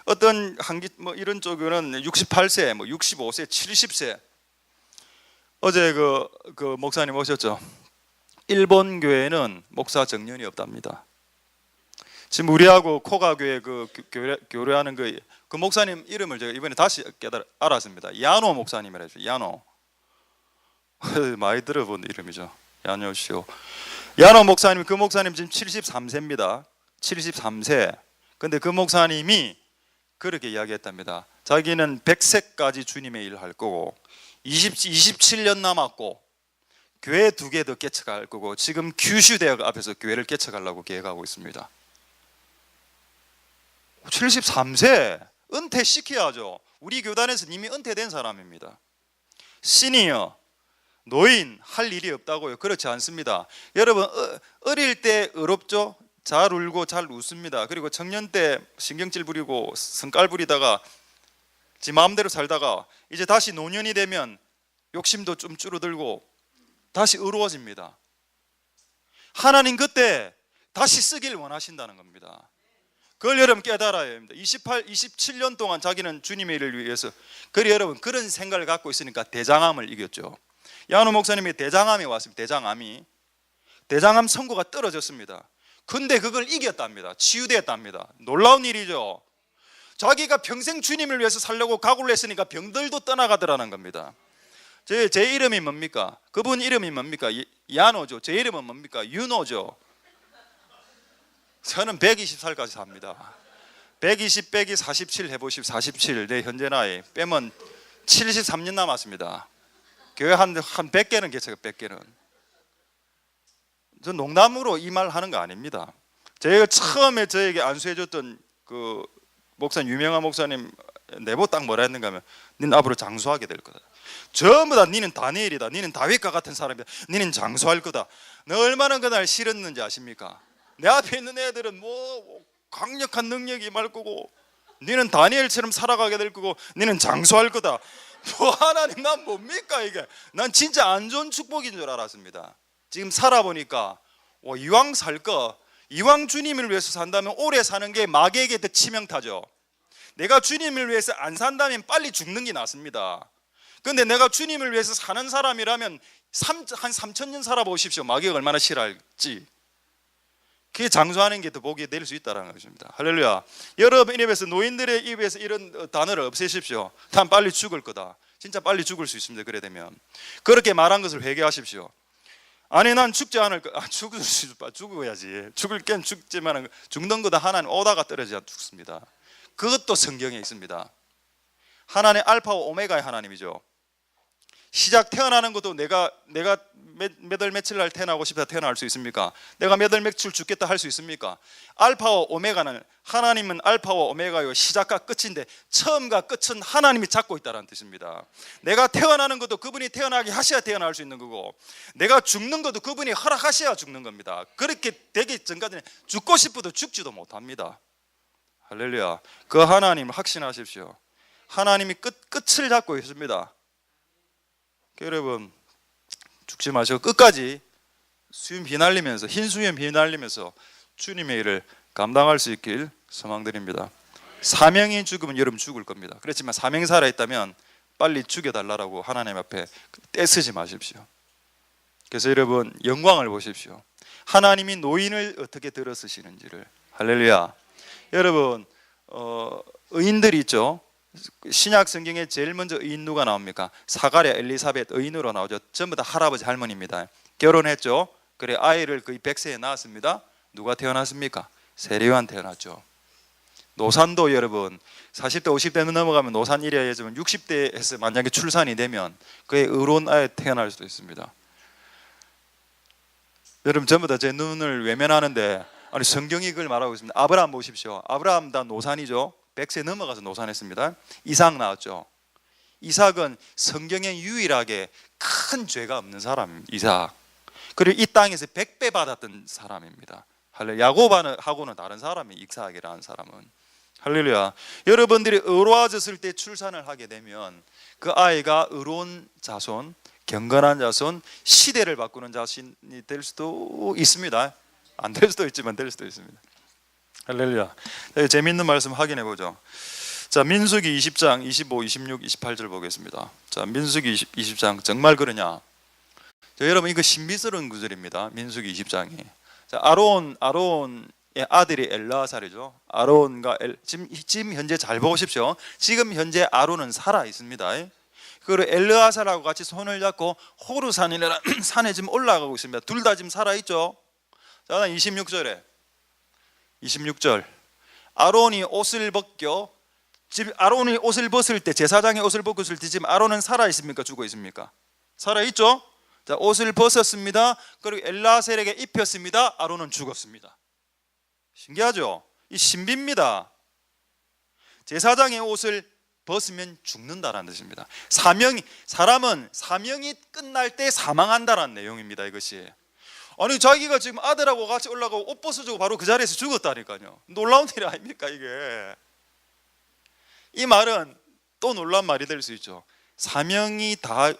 어떤 한기 뭐 이런 쪽은 68세, 뭐 65세, 70세. 어제 그 목사님 오셨죠. 일본 교회는 목사 정년이 없답니다. 지금 우리하고 코가 교회 그 교류하는 그 목사님 이름을 제가 이번에 다시 알았습니다. 야노 목사님이라 했죠. 야노. 많이 들어본 이름이죠. 야노시오. 야노 목사님, 그 목사님 지금 73세입니다. 73세. 근데 그 목사님이 그렇게 이야기했답니다. 자기는 100세까지 주님의 일을 할 거고 27년 남았고 교회 2개 더 개척할 거고 지금 규슈 대학 앞에서 교회를 개척하려고 계획하고 있습니다. 73세 은퇴시켜야죠. 우리 교단에서 이미 은퇴된 사람입니다. 시니어 노인 할 일이 없다고요? 그렇지 않습니다. 여러분 어릴 때 어렵죠? 잘 울고 잘 웃습니다. 그리고 청년 때 신경질 부리고 성깔 부리다가 지 마음대로 살다가 이제 다시 노년이 되면 욕심도 좀 줄어들고 다시 의로워집니다. 하나님 그때 다시 쓰길 원하신다는 겁니다. 그걸 여러분 깨달아야 합니다. 27년 동안 자기는 주님의 일을 위해서. 그래 여러분 그런 생각을 갖고 있으니까 대장암을 이겼죠. 야노 목사님이 대장암이 왔습니다. 대장암 선고가 떨어졌습니다. 근데 그걸 이겼답니다. 치유되었답니다. 놀라운 일이죠. 자기가 평생 주님을 위해서 살려고 각오를 했으니까 병들도 떠나가더라는 겁니다. 제 이름이 뭡니까? 그분 이름이 뭡니까? 야노죠. 제 이름은 뭡니까? 윤호죠. 저는 120살까지 삽니다. 120 빼기 47 해보십시오. 47 내 현재 나이 빼면 73년 남았습니다. 교회 한 100개는 개척해요. 100개는. 저 농담으로 이 말 하는 거 아닙니다. 제가 처음에 저에게 안수해줬던 그 목사님, 유명한 목사님 내보 딱 뭐라 했는가 하면 너는 앞으로 장수하게 될 거다. 전부 다 너는 다니엘이다. 너는 다윗과 같은 사람이다. 너는 장수할 거다. 너 얼마나 그날 싫었는지 아십니까? 내 앞에 있는 애들은 뭐 강력한 능력이 임할 거고 너는 다니엘처럼 살아가게 될 거고 너는 장수할 거다. 뭐 하나님 난 뭡니까 이게. 난 진짜 안 좋은 축복인 줄 알았습니다. 지금 살아보니까 이왕 살 거 이왕 주님을 위해서 산다면 오래 사는 게 마귀에게 더 치명타죠. 내가 주님을 위해서 안 산다면 빨리 죽는 게 낫습니다. 그런데 내가 주님을 위해서 사는 사람이라면 한 3,000년 살아보십시오. 마귀가 얼마나 싫어할지. 그게 장수하는 게 더 복이 될 수 있다는 것입니다. 할렐루야. 여러분 입에서 노인들의 입에서 이런 단어를 없애십시오. 난 빨리 죽을 거다. 진짜 빨리 죽을 수 있습니다. 그래 되면 그렇게 말한 것을 회개하십시오. 아니 난 죽지 않을 거. 죽어야지. 죽을 땐 죽지만 죽는 거다 하나님 오다가 떨어져 죽습니다. 그것도 성경에 있습니다. 하나님 알파와 오메가의 하나님이죠. 시작 태어나는 것도 내가 몇 월 며칠 날 태어나고 싶다 태어날 수 있습니까? 내가 몇 월 며칠 죽겠다 할 수 있습니까? 알파와 오메가는, 하나님은 알파와 오메가요 시작과 끝인데 처음과 끝은 하나님이 잡고 있다는 뜻입니다. 내가 태어나는 것도 그분이 태어나게 하셔야 태어날 수 있는 거고, 내가 죽는 것도 그분이 허락하셔야 죽는 겁니다. 그렇게 되기 전까지는 죽고 싶어도 죽지도 못합니다. 할렐루야. 그 하나님을 확신하십시오. 하나님이 끝을 잡고 있습니다. 여러분, 죽지 마시고 끝까지 수염 비날리면서, 흰 수염 비날리면서 주님의 일을 감당할 수 있길 소망드립니다. 사명이 죽으면 여러분 죽을 겁니다. 그렇지만 사명이 살아있다면 빨리 죽여달라고 하나님 앞에 떼쓰지 마십시오. 그래서 여러분, 영광을 보십시오. 하나님이 노인을 어떻게 들어 쓰시는지를. 할렐루야. 여러분, 의인들이 있죠. 신약 성경에 제일 먼저 의인 누가 나옵니까? 사가랴, 엘리사벳 의인으로 나오죠. 전부 다 할아버지 할머니입니다. 결혼했죠. 그래 아이를 거의 100세에 낳았습니다. 누가 태어났습니까? 세례요한 태어났죠. 노산도 여러분 40대 50대 넘어가면 노산 이래야지만 60대에서 만약에 출산이 되면 그의 의로운 아이 태어날 수도 있습니다. 여러분 전부 다 제 눈을 외면하는데, 아니 성경이 그걸 말하고 있습니다. 아브라함 보십시오. 아브라함 다 노산이죠. 100세 넘어가서 노산했습니다. 이삭 나왔죠. 이삭은 성경에 유일하게 큰 죄가 없는 사람입니다. 이삭. 그리고 이 땅에서 100배 받았던 사람입니다. 할렐루야. 야곱하고는 다른 사람이 이삭이라는 사람은. 할렐루야. 여러분들이 의로워졌을 때 출산을 하게 되면 그 아이가 의로운 자손, 경건한 자손, 시대를 바꾸는 자신이 될 수도 있습니다. 안 될 수도 있지만 될 수도 있습니다. 할렐루야. 재미있는 말씀 확인해 보죠. 자, 민수기 20장 25, 26, 28절 보겠습니다. 자, 민수기 20장 정말 그러냐? 자, 여러분 이거 신비스러운 구절입니다. 민수기 20장이. 자, 아론의 아들이 엘르아살이죠. 아론과 지금 현재 잘 보십시오. 지금 현재 아론은 살아 있습니다. 그리고 엘르아살하고 같이 손을 잡고 호르산이라는 산에 지금 올라가고 있습니다. 둘 다 지금 살아 있죠. 자, 26절. 아론이 옷을 벗겨, 지금 아론이 옷을 벗을 때, 제사장이 옷을 벗었을 때 지금 아론은 살아 있습니까? 죽어 있습니까? 살아 있죠. 자, 옷을 벗었습니다. 그리고 엘르아살에게 입혔습니다. 아론은 죽었습니다. 신기하죠? 이 신비입니다. 제사장의 옷을 벗으면 죽는다라는 뜻입니다. 사람은 사명이 끝날 때 사망한다라는 내용입니다. 이것이. 아니 자기가 지금 아들하고 같이 올라가고 옷 벗어주고 바로 그 자리에서 죽었다니까요. 놀라운 일 아닙니까 이게? 이 말은 또 놀라운 말이 될 수 있죠. 사명이 다,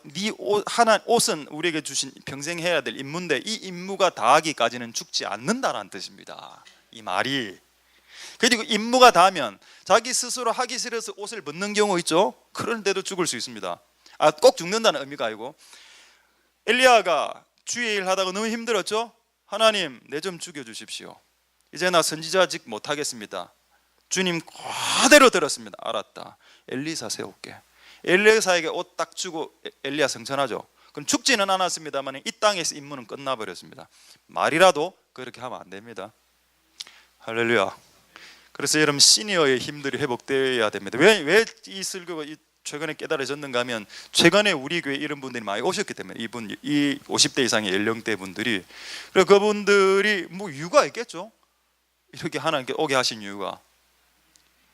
옷은 우리에게 주신 평생 해야 될 임무인데 이 임무가 다하기까지는 죽지 않는다라는 뜻입니다. 이 말이. 그리고 임무가 다하면 자기 스스로 하기 싫어서 옷을 벗는 경우 있죠. 그런데도 죽을 수 있습니다. 꼭 죽는다는 의미가 아니고, 엘리야가 주의 일 하다가 너무 힘들었죠. 하나님 내 좀 죽여주십시오. 이제 나 선지자직 못하겠습니다. 주님 그대로 들었습니다. 알았다. 엘리사 세울게. 엘리사에게 옷 딱 주고 엘리야 성천하죠. 그럼 죽지는 않았습니다만 이 땅에서 임무는 끝나버렸습니다. 말이라도 그렇게 하면 안 됩니다. 할렐루야. 그래서 여러분 시니어의 힘들이 회복되어야 됩니다. 왜 이 설교가 최근에 깨달아졌는가 하면 최근에 우리 교회 이런 분들이 많이 오셨기 때문에 이 50대 이상의 연령대 분들이, 그래서 그분들이 뭐 이유가 있겠죠. 이렇게 하나님께 오게 하신 이유가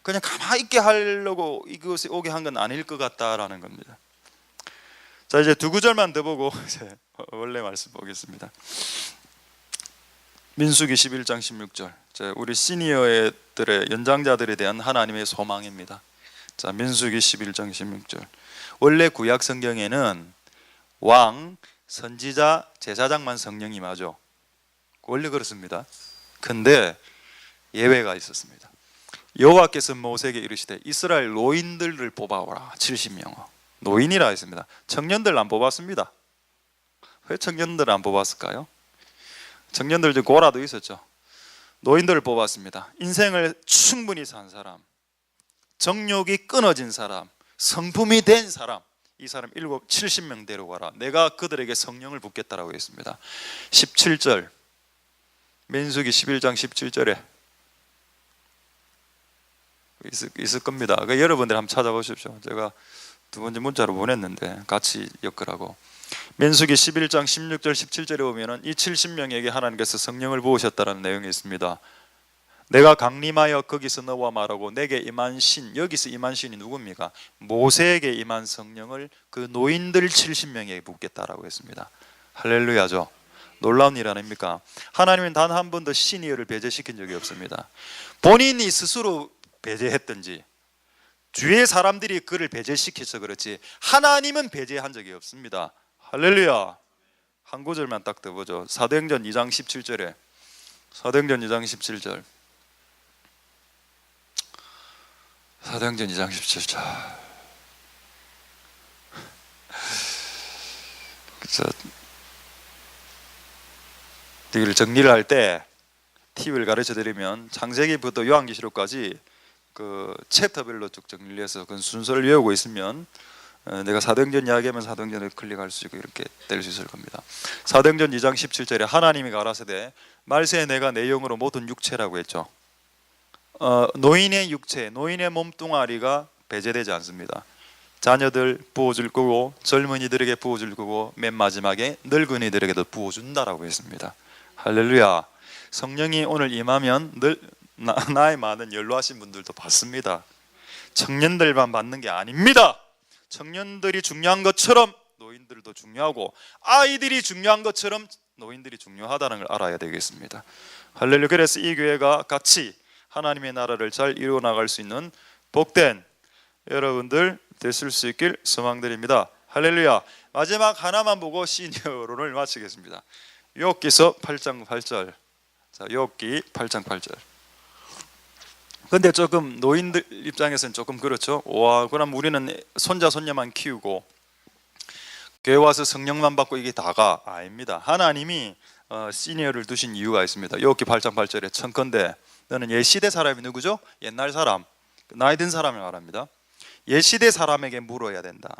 그냥 가만히 있게 하려고 이것에 오게 한 건 아닐 것 같다라는 겁니다. 자, 이제 두 구절만 더 보고 이제 원래 말씀 보겠습니다. 민수기 11장 16절. 자, 우리 시니어들의 연장자들에 대한 하나님의 소망입니다. 자, 민수기 11장 16절. 원래 구약 성경에는 왕, 선지자, 제사장만 성령이 임하죠. 원래 그렇습니다. 근데 예외가 있었습니다. 여호와께서 모세에게 이르시되 이스라엘 노인들을 뽑아오라. 70명. 노인이라 했습니다. 청년들 안 뽑았습니다. 왜 청년들을 안 뽑았을까요? 청년들 중 고라도 있었죠. 노인들을 뽑았습니다. 인생을 충분히 산 사람, 정욕이 끊어진 사람, 성품이 된 사람, 이 사람 70명 데려가라. 내가 그들에게 성령을 붓겠다라고 했습니다. 17절, 민수기 11장 17절에 있을 겁니다. 여러분들 한번 찾아보십시오. 제가 두 번째 문자로 보냈는데 같이 엮으라고. 민수기 11장 16절 17절에 보면은 이 70명에게 하나님께서 성령을 부으셨다는 내용이 있습니다. 내가 강림하여 거기서 너와 말하고 내게 임한 신, 여기서 임한 신이 누굽니까? 모세에게 임한 성령을 그 노인들 70명에게 붓겠다라고 했습니다. 할렐루야죠. 놀라운 일 아닙니까? 하나님은 단 한 번도 시니어를 배제시킨 적이 없습니다. 본인이 스스로 배제했든지 주위의 사람들이 그를 배제시켜서 그렇지 하나님은 배제한 적이 없습니다. 할렐루야. 한 구절만 딱 더 보죠. 사도행전 2장 17절에 사도행전 2장 17절 사도행전 2장 17절 그래서 이걸 정리를 할 때 팁을 가르쳐 드리면 창세기부터 요한계시록까지 그 챕터별로 쭉 정리를 해서 그 순서를 외우고 있으면 내가 사도행전 이야기하면 사도행전을 클릭할 수 있고 이렇게 될 수 있을 겁니다. 사도행전 2장 17절에 하나님이 가라사대 말세에 내가 내 영으로 모든 육체라고 했죠. 노인의 육체, 노인의 몸뚱아리가 배제되지 않습니다. 자녀들 부어줄 거고 젊은이들에게 부어줄 거고 맨 마지막에 늙은이들에게도 부어준다라고 했습니다. 할렐루야. 성령이 오늘 임하면 나이 많은 연로하신 분들도 받습니다. 청년들만 받는 게 아닙니다. 청년들이 중요한 것처럼 노인들도 중요하고 아이들이 중요한 것처럼 노인들이 중요하다는 걸 알아야 되겠습니다. 할렐루야. 그래서 이 교회가 같이 하나님의 나라를 잘 이루어 나갈 수 있는 복된 여러분들 되실 수 있길 소망드립니다. 할렐루야. 마지막 하나만 보고 시니어론을 마치겠습니다. 욥기서 8장 8절. 자, 욥기 8장 8절. 근데 조금 노인들 입장에서는 조금 그렇죠. 와, 그럼 우리는 손자 손녀만 키우고 교회 와서 성령만 받고 이게 다가 아닙니다. 하나님이 시니어를 두신 이유가 있습니다. 욥기 8장 8절에 청컨대 너는 옛 시대 사람이 누구죠? 옛날 사람, 나이 든 사람을 말합니다. 옛 시대 사람에게 물어야 된다.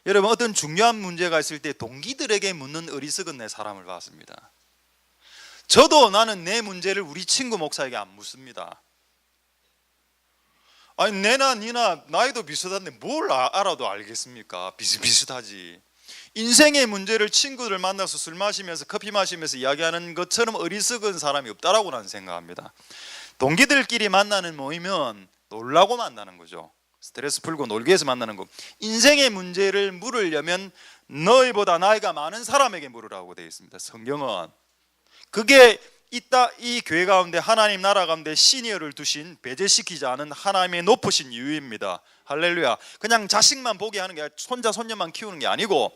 여러분, 어떤 중요한 문제가 있을 때 동기들에게 묻는 어리석은 내 사람을 봤습니다. 저도 나는 내 문제를 우리 친구 목사에게 안 묻습니다. 아니 내나 니나 나이도 비슷한데 뭘 알아도 알겠습니까? 비슷하지. 인생의 문제를 친구들 만나서 술 마시면서 커피 마시면서 이야기하는 것처럼 어리석은 사람이 없다라고 나는 생각합니다. 동기들끼리 만나는 모이면 놀라고 만나는 거죠. 스트레스 풀고 놀기 위해서 만나는 거. 인생의 문제를 물으려면 너희보다 나이가 많은 사람에게 물으라고 되어 있습니다. 성경은 그게 있다. 이 교회 가운데 하나님 나라 가운데 시니어를 두신 배제시키지 않은 하나님의 높으신 이유입니다. 할렐루야. 그냥 자식만 보게 하는 게 아니라 손자 손녀만 키우는 게 아니고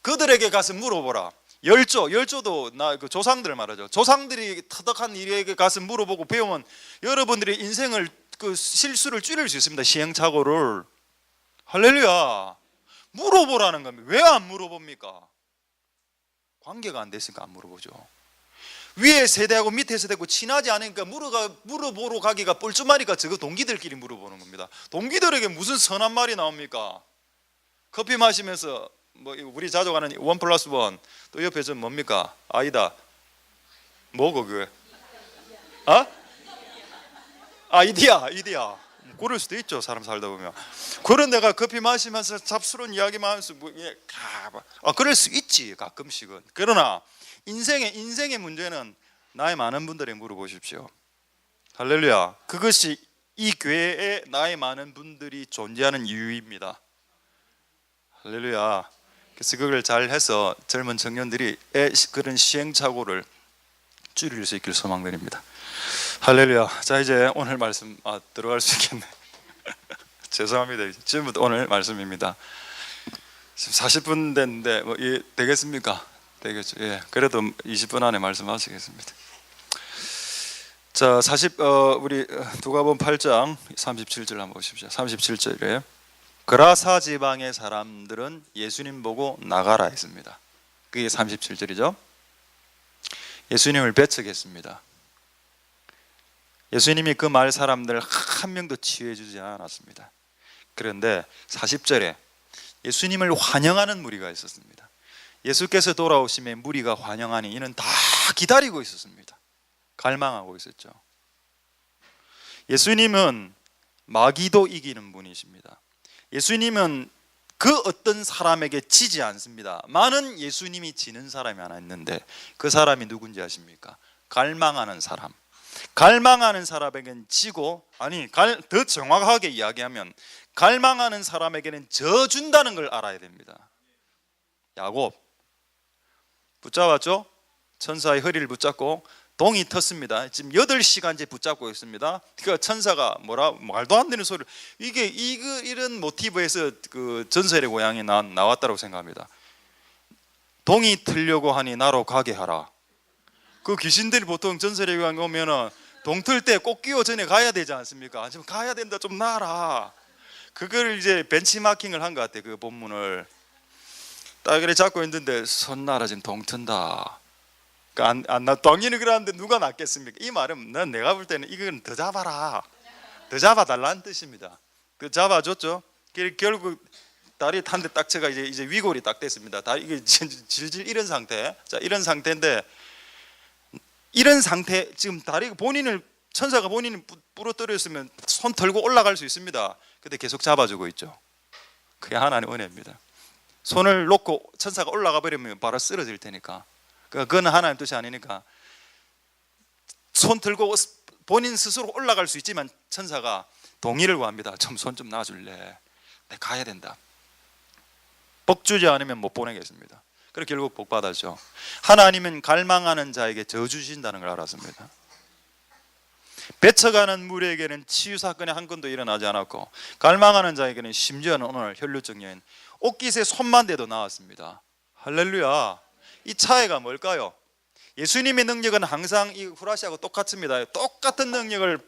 그들에게 가서 물어보라. 열조도 그 조상들 말하죠. 조상들이 터득한 일에게 가서 물어보고 배우면 여러분들이 인생을 그 실수를 줄일 수 있습니다. 시행착오를. 할렐루야. 물어보라는 겁니다. 왜 안 물어봅니까? 관계가 안 됐으니까 안 물어보죠. 위에 세대하고 밑에 세대하고 친하지 않으니까 물어보러 가기가 뻘쭘하니까 저거 동기들끼리 물어보는 겁니다. 동기들에게 무슨 선한 말이 나옵니까? 커피 마시면서 뭐 우리 자주 가는 1+1 또 옆에 저 뭡니까? 아이다. 뭐고 그게? 이디야. 그럴 수도 있죠. 사람 살다 보면. 그런 내가 커피 마시면서 잡스러운 이야기만 하면서 그럴 수 있지 가끔씩은. 그러나 인생의 문제는 나이 많은 분들에게 물어보십시오. 할렐루야. 그것이 이 교회에 나이 많은 분들이 존재하는 이유입니다. 할렐루야. 그래서 그걸 잘 해서 젊은 청년들이 그런 시행착오를 줄일 수 있길 소망드립니다. 할렐루야. 자, 이제 오늘 말씀 들어갈 수 있겠네. 죄송합니다. 지금부터 오늘 말씀입니다. 지금 40분 됐는데 되겠습니까? 되겠죠. 예, 그래도 20분 안에 말씀하시겠습니다. 자, 우리 누가복음 8장 37절 한번 보십시오. 37절에 그라사 지방의 사람들은 예수님 보고 나가라 했습니다. 그게 37절이죠. 예수님을 배척했습니다. 예수님이 그 말 사람들 한 명도 치유해 주지 않았습니다. 그런데 40절에 예수님을 환영하는 무리가 있었습니다. 예수께서 돌아오심에 무리가 환영하니 이는 다 기다리고 있었습니다. 갈망하고 있었죠. 예수님은 마귀도 이기는 분이십니다. 예수님은 그 어떤 사람에게 지지 않습니다. 많은 예수님이 지는 사람이 하나 있는데 그 사람이 누군지 아십니까? 갈망하는 사람. 갈망하는 사람에게는 지고, 아니 더 정확하게 이야기하면 갈망하는 사람에게는 져준다는 걸 알아야 됩니다. 야곱 붙잡았죠? 천사의 허리를 붙잡고 동이 텄습니다. 지금 8시간째 붙잡고 있습니다. 그 천사가 말도 안 되는 소리를, 이런 모티브에서 그 전설의 고향이 나왔다고 생각합니다. 동이 틀려고 하니 나로 가게 하라. 그 귀신들이 보통 전설의 고향 오면은 동 틀 때 꼭 끼워 전에 가야 되지 않습니까? 지금 가야 된다, 좀 나라. 그걸 이제 벤치마킹을 한 것 같아. 그 본문을 딱 그래 잡고 있는데 손 나라 지금 동 튼다. 당연히 그러는데 누가 낫겠습니까? 이 말은 내가 볼 때는 이건 더 잡아라, 더 잡아달라는 뜻입니다. 그 잡아줬죠. 결국 다리 탄 데 딱 제가 이제 위골이 딱 됐습니다. 다 이게 질질 이런 상태. 자, 이런 상태인데, 이런 상태 지금 다리가 천사가 본인을 부러뜨렸으면 손 털고 올라갈 수 있습니다. 근데 계속 잡아주고 있죠. 그게 하나님의 은혜입니다. 손을 놓고 천사가 올라가 버리면 바로 쓰러질 테니까. 그건 하나님 뜻이 아니니까 손 들고 본인 스스로 올라갈 수 있지만 천사가 동의를 구합니다. 좀 손 좀 놔줄래? 내가 가야 된다. 복 주지 않으면 못 보내겠습니다. 그래서 결국 복 받았죠. 하나님은 갈망하는 자에게 저 주신다는 걸 알았습니다. 배쳐가는 무리에게는 치유 사건이 한 건도 일어나지 않았고, 갈망하는 자에게는 심지어는 오늘 혈류증 여인 옷깃에 손만 대도 나왔습니다. 할렐루야. 이 차이가 뭘까요? 예수님의 능력은 항상 이 후라시하고 똑같습니다. 똑같은 능력을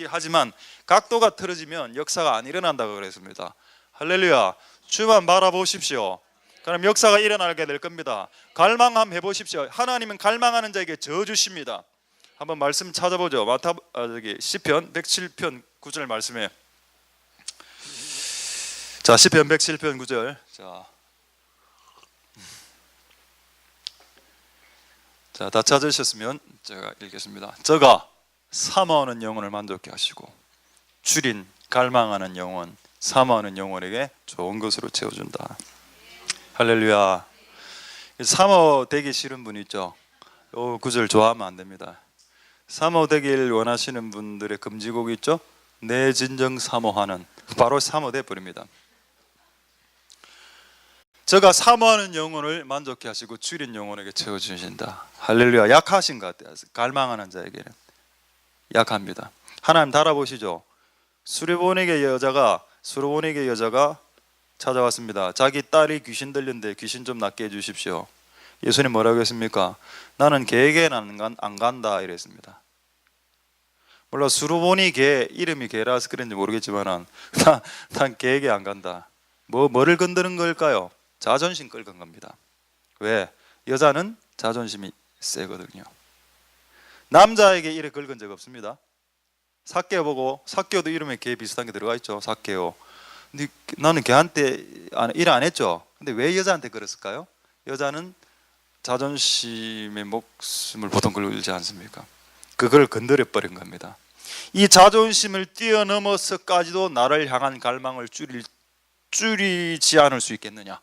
하지만 각도가 틀어지면 역사가 안 일어난다고 그랬습니다. 할렐루야. 주만 바라보십시오. 그럼 역사가 일어나게 될 겁니다. 갈망 한번 해보십시오. 하나님은 갈망하는 자에게 저 주십니다. 한번 말씀 찾아보죠. 시편 107편 9절 말씀에, 자, 시편 107편 9절. 자, 다 찾으셨으면 제가 읽겠습니다. 저가 사모하는 영혼을 만족케 하시고 줄인 갈망하는 영혼, 사모하는 영혼에게 좋은 것으로 채워준다. 할렐루야. 사모되기 싫은 분 있죠? 요 구절 좋아하면 안 됩니다. 사모되길 원하시는 분들의 금지곡 있죠? 내 진정 사모하는, 바로 사모돼 버립니다. 저가 사모하는 영혼을 만족케 하시고 줄인 영혼에게 채워주신다. 할렐루야. 약하신 것 같아요. 갈망하는 자에게는 약합니다. 하나님 달아보시죠. 수르보닉의 여자가 찾아왔습니다. 자기 딸이 귀신 들렸는데 귀신 좀 낫게 해주십시오. 예수님 뭐라고 했습니까? 나는 개에게는 안 간다 이랬습니다. 물론 수르보니 개, 이름이 개라서 그런지 모르겠지만 난 개에게 안 간다. 뭐를 건드는 걸까요? 자존심 긁은 겁니다. 왜? 여자는 자존심이 세거든요. 남자에게 이래 긁은 적 없습니다. 삭개오 보고, 삭개오도 이름에 개 비슷한 게 들어가 있죠. 삭개오. 근데 나는 걔한테 일 안 했죠. 근데 왜 여자한테 그랬을까요? 여자는 자존심의 목숨을 보통 걸지 않습니까? 그걸 건드려 버린 겁니다. 이 자존심을 뛰어넘어서까지도 나를 향한 갈망을 줄이지 않을 수 있겠느냐?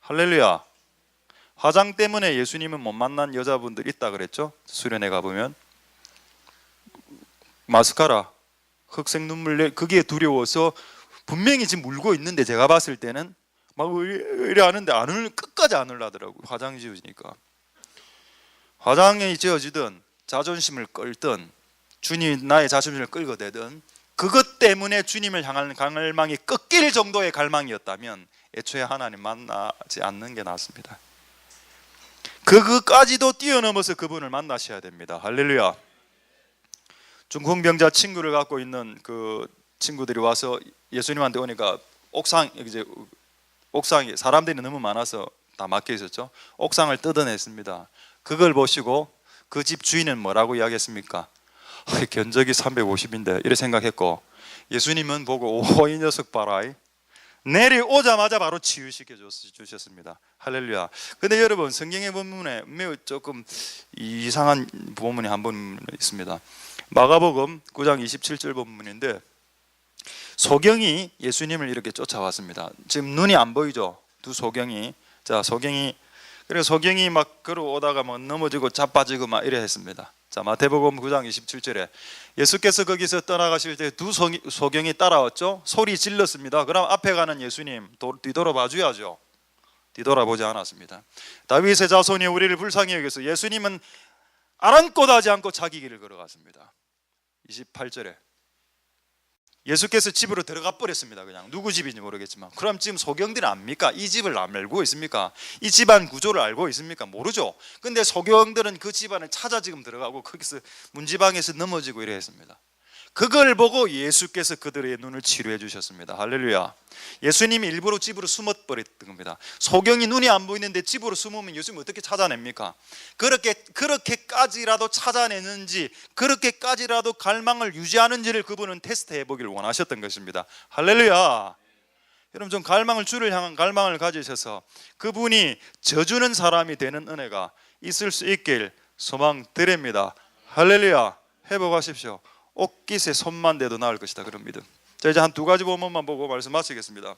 할렐루야. 화장 때문에 예수님은 못 만난 여자분들 있다 그랬죠? 수련회 가보면 마스카라, 흑색 눈물, 그게 두려워서 분명히 지금 울고 있는데 제가 봤을 때는 막 이래 하는데 끝까지 안 울라더라고요. 화장 지워지니까. 화장이 지워지든 자존심을 끌든 주님 나의 자존심을 끌어대든 그것 때문에 주님을 향하는 갈망이 꺾일 정도의 갈망이었다면 애초에 하나님 만나지 않는 게 낫습니다. 그것까지도 뛰어넘어서 그분을 만나셔야 됩니다. 할렐루야. 중풍병자 친구를 갖고 있는 그 친구들이 와서 예수님한테 오니까 옥상이 사람들이 너무 많아서 다 막혀 있었죠. 옥상을 뜯어냈습니다. 그걸 보시고 그 집 주인은 뭐라고 이야기했습니까? 견적이 350인데 이래 생각했고, 예수님은 보고 이 녀석 봐라, 내려오자마자 바로 치유시켜 주셨습니다. 할렐루야. 근데 여러분, 성경의 본문에 매우 조금 이상한 본문이 한 번 있습니다. 마가복음 9장 27절 본문인데, 소경이 예수님을 이렇게 쫓아왔습니다. 지금 눈이 안 보이죠? 두 소경이. 자, 소경이, 그래서 소경이 막 걸어오다가 뭐 넘어지고 자빠지고 막 이래 했습니다. 자, 마태복음 9장 27절에 예수께서 거기서 떠나가실 때 두 소경이 따라왔죠. 소리 질렀습니다. 그럼 앞에 가는 예수님 뒤돌아봐 줘야죠. 뒤돌아보지 않았습니다. 다윗의 자손이 우리를 불쌍히 여겨서 예수님은 아랑곳 하지 않고 자기 길을 걸어갔습니다. 28절에 예수께서 집으로 들어가 버렸습니다. 그냥 누구 집인지 모르겠지만. 그럼 지금 소경들이 압니까? 이 집을 알고 있습니까? 이 집안 구조를 알고 있습니까? 모르죠. 근데 소경들은 그 집안을 찾아 지금 들어가고 거기서 문지방에서 넘어지고 이래 했습니다. 그걸 보고 예수께서 그들의 눈을 치료해 주셨습니다. 할렐루야. 예수님이 일부러 집으로 숨어버렸던 겁니다. 소경이 눈이 안 보이는데 집으로 숨으면 예수님 어떻게 찾아냅니까? 그렇게까지라도 찾아내는지, 그렇게까지라도 갈망을 유지하는지를 그분은 테스트해 보기를 원하셨던 것입니다. 할렐루야. 여러분, 좀 갈망을, 주를 향한 갈망을 가지셔서 그분이 져주는 사람이 되는 은혜가 있을 수 있길 소망드립니다. 할렐루야. 회복하십시오. 옷깃에 손만 대도 나을 것이다, 그런 믿음. 자, 이제 한 두 가지 본문만 보고 말씀 마치겠습니다.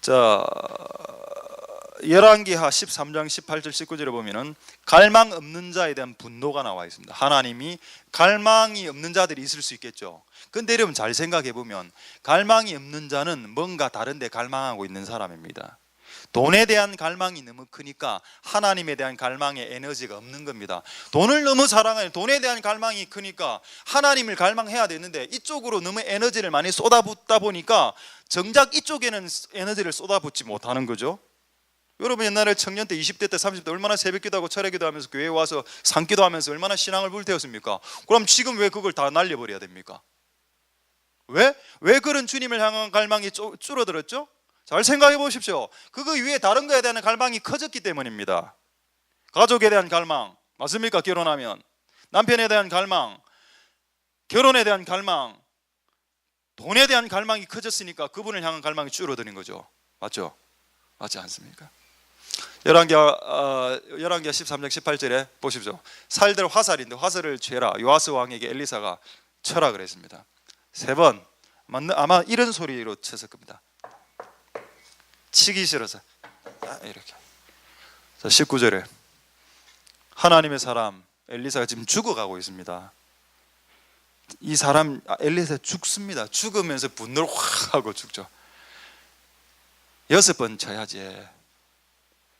자, 열왕기하 13장 18절 19절에 보면은 갈망 없는 자에 대한 분노가 나와 있습니다. 하나님이 갈망이 없는 자들이 있을 수 있겠죠. 근데 여러분 잘 생각해 보면 갈망이 없는 자는 뭔가 다른 데 갈망하고 있는 사람입니다. 돈에 대한 갈망이 너무 크니까 하나님에 대한 갈망의 에너지가 없는 겁니다. 돈을 너무 사랑해요. 돈에 대한 갈망이 크니까 하나님을 갈망해야 되는데 이쪽으로 너무 에너지를 많이 쏟아붓다 보니까 정작 이쪽에는 에너지를 쏟아붓지 못하는 거죠. 여러분, 옛날에 청년 때 20대 때 30대 얼마나 새벽기도 하고 철야기도 하면서 교회에 와서 산기도 하면서 얼마나 신앙을 불태웠습니까? 그럼 지금 왜 그걸 다 날려버려야 됩니까? 왜 그런 주님을 향한 갈망이 줄어들었죠? 잘 생각해 보십시오. 그거 위에 다른 거에 대한 갈망이 커졌기 때문입니다. 가족에 대한 갈망, 맞습니까? 결혼하면 남편에 대한 갈망, 결혼에 대한 갈망, 돈에 대한 갈망이 커졌으니까 그분을 향한 갈망이 줄어드는 거죠. 맞죠? 맞지 않습니까? 열왕기하 13장 18절에 보십시오. 살들 화살인데 화살을 죄라. 요아스 왕에게 엘리사가 쳐라 그랬습니다. 3번, 아마 이런 소리로 쳤을 겁니다. 치기 싫어서 이렇게. 자, 19절에 하나님의 사람 엘리사가 지금 죽어가고 있습니다. 이 사람 엘리사 죽습니다. 죽으면서 분노를 확 하고 죽죠. 6번 쳐야지.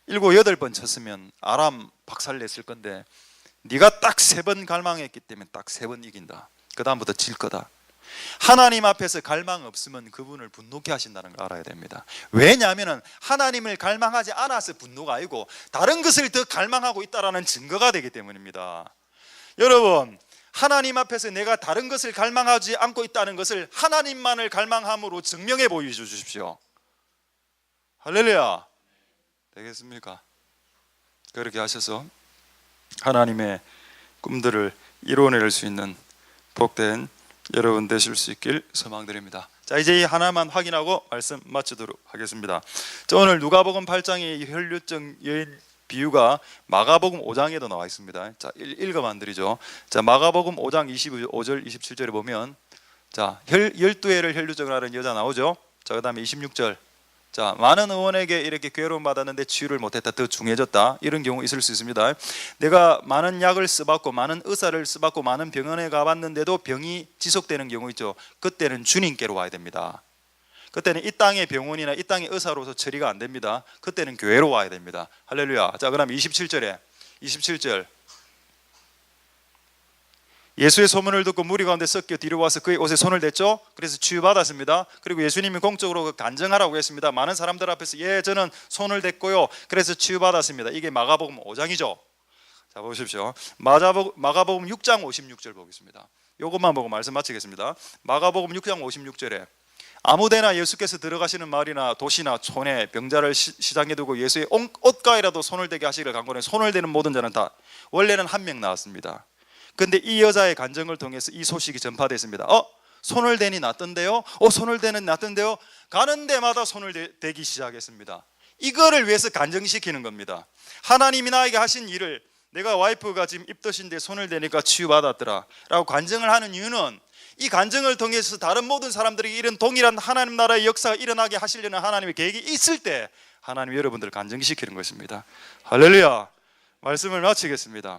7, 8번 쳤으면 아람 박살냈을 건데 네가 딱 3번 갈망했기 때문에 딱 3번 이긴다. 그 다음부터 질 거다. 하나님 앞에서 갈망 없으면 그분을 분노케 하신다는 걸 알아야 됩니다. 왜냐하면 하나님을 갈망하지 않아서 분노가 아니고 다른 것을 더 갈망하고 있다는 증거가 되기 때문입니다. 여러분, 하나님 앞에서 내가 다른 것을 갈망하지 않고 있다는 것을 하나님만을 갈망함으로 증명해 보여주십시오. 할렐루야. 되겠습니까? 그렇게 하셔서 하나님의 꿈들을 이루어낼 수 있는 복된 여러분 되실 수 있길 소망드립니다. 자, 이제 이 하나만 확인하고 말씀 마치도록 하겠습니다. 자, 오늘 누가복음 8장의 혈류증 여인 비유가 마가복음 5장에도 나와 있습니다. 자, 읽어만 드리죠. 자, 마가복음 5장 25절 27절에 보면 자, 12회를 혈류증을 앓은 여자 나오죠. 자, 그 다음에 26절. 자, 많은 의원에게 이렇게 괴로움 받았는데 치유를 못했다, 더 중해졌다, 이런 경우 있을 수 있습니다. 내가 많은 약을 써봤고 많은 의사를 써봤고 많은 병원에 가봤는데도 병이 지속되는 경우 있죠. 그때는 주님께로 와야 됩니다. 그때는 이 땅의 병원이나 이 땅의 의사로서 처리가 안 됩니다. 그때는 교회로 와야 됩니다. 할렐루야. 자, 그럼 27절 예수의 소문을 듣고 무리 가운데 섞여 뒤로 와서 그의 옷에 손을 댔죠. 그래서 치유받았습니다. 그리고 예수님이 공적으로 간증하라고 했습니다. 많은 사람들 앞에서 저는 손을 댔고요, 그래서 치유받았습니다. 이게 마가복음 5장이죠. 자, 보십시오. 마가복음 6장 56절 보겠습니다. 이것만 보고 말씀 마치겠습니다. 마가복음 6장 56절에 아무데나 예수께서 들어가시는 마을이나 도시나 촌에 병자를 시장에 두고 예수의 옷가에라도 손을 대게 하시기를 간구하니 손을 대는 모든 자는 다, 원래는 한 명 나왔습니다. 근데 이 여자의 간증을 통해서 이 소식이 전파됐습니다. 손을 대니 낫던데요? 손을 대는 낫던데요? 가는 데마다 손을 대기 시작했습니다. 이거를 위해서 간증시키는 겁니다. 하나님이 나에게 하신 일을 내가 와이프가 지금 입덧인데 손을 대니까 치유받았더라 라고 간증을 하는 이유는 이 간증을 통해서 다른 모든 사람들에게 이런 동일한 하나님 나라의 역사가 일어나게 하시려는 하나님의 계획이 있을 때 하나님이 여러분들을 간증시키는 것입니다. 할렐루야. 말씀을 마치겠습니다.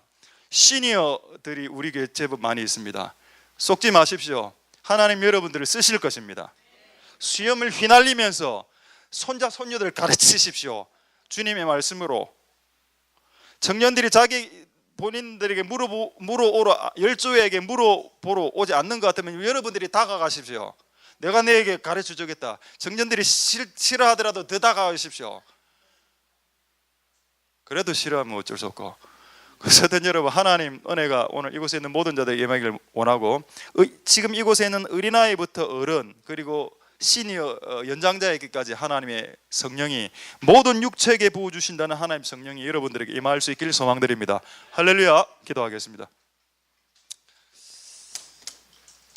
시니어들이 우리 교회 제법 많이 있습니다. 속지 마십시오. 하나님 여러분들을 쓰실 것입니다. 수염을 휘날리면서 손자 손녀들을 가르치십시오. 주님의 말씀으로. 청년들이 자기 본인들에게 물어오러 열조에게 물어보러 오지 않는 것 같으면 여러분들이 다가가십시오. 내가 너에게 가르쳐 주겠다. 청년들이 싫어하더라도 더 다가가십시오. 그래도 싫어하면 어쩔 수 없고. 그래서 여러분, 하나님 은혜가 오늘 이곳에 있는 모든 자들에게 임하기를 원하고, 지금 이곳에 있는 어린아이부터 어른 그리고 시니어 연장자에게까지 하나님의 성령이 모든 육체에게 부어주신다는 하나님 성령이 여러분들에게 임할 수 있기를 소망드립니다. 할렐루야. 기도하겠습니다.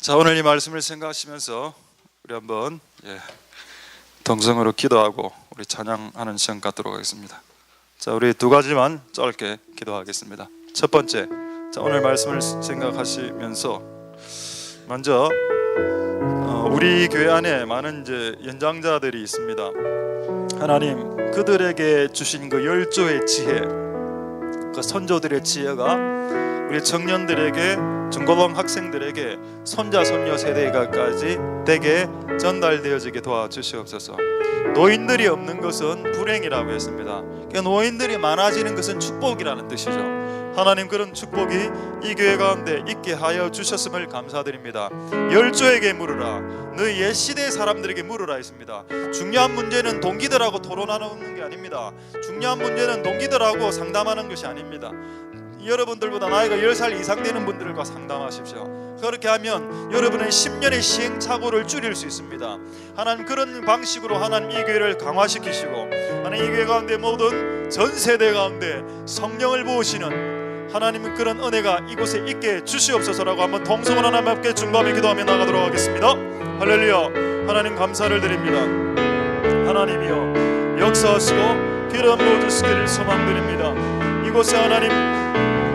자, 오늘 이 말씀을 생각하시면서 우리 한번 동성으로 기도하고 우리 찬양하는 시간 갖도록 하겠습니다. 자, 우리 두 가지만 짧게 기도하겠습니다. 첫 번째, 자, 오늘 말씀을 생각하시면서 먼저 우리 교회 안에 많은 이제 연장자들이 있습니다. 하나님 그들에게 주신 그 열조의 지혜, 그 선조들의 지혜가 우리 청년들에게, 중고등 학생들에게, 손자 손녀 세대가까지 되게 전달되어지게 도와주시옵소서. 노인들이 없는 것은 불행이라고 했습니다. 그러니까 노인들이 많아지는 것은 축복이라는 뜻이죠. 하나님 그런 축복이 이 교회 가운데 있게 하여 주셨음을 감사드립니다. 열조에게 물으라, 너희 옛 시대 사람들에게 물으라 했습니다. 중요한 문제는 동기들하고 토론하는 게 아닙니다. 중요한 문제는 동기들하고 상담하는 것이 아닙니다. 여러분들보다 나이가 10살 이상 되는 분들과 상담하십시오. 그렇게 하면 여러분의 10년의 시행착오를 줄일 수 있습니다. 하나님 그런 방식으로 하나님 이 교회를 강화시키시고, 하나님 이 교회 가운데 모든 전 세대 가운데 성령을 부으시는 하나님은 그런 은혜가 이곳에 있게 주시옵소서라고 한번 통성을 하나님 앞에 중감히 기도하며 나가도록 하겠습니다. 할렐루야. 하나님 감사를 드립니다. 하나님이여 역사하시고 기름 부어주시기를 소망드립니다. 이곳에 하나님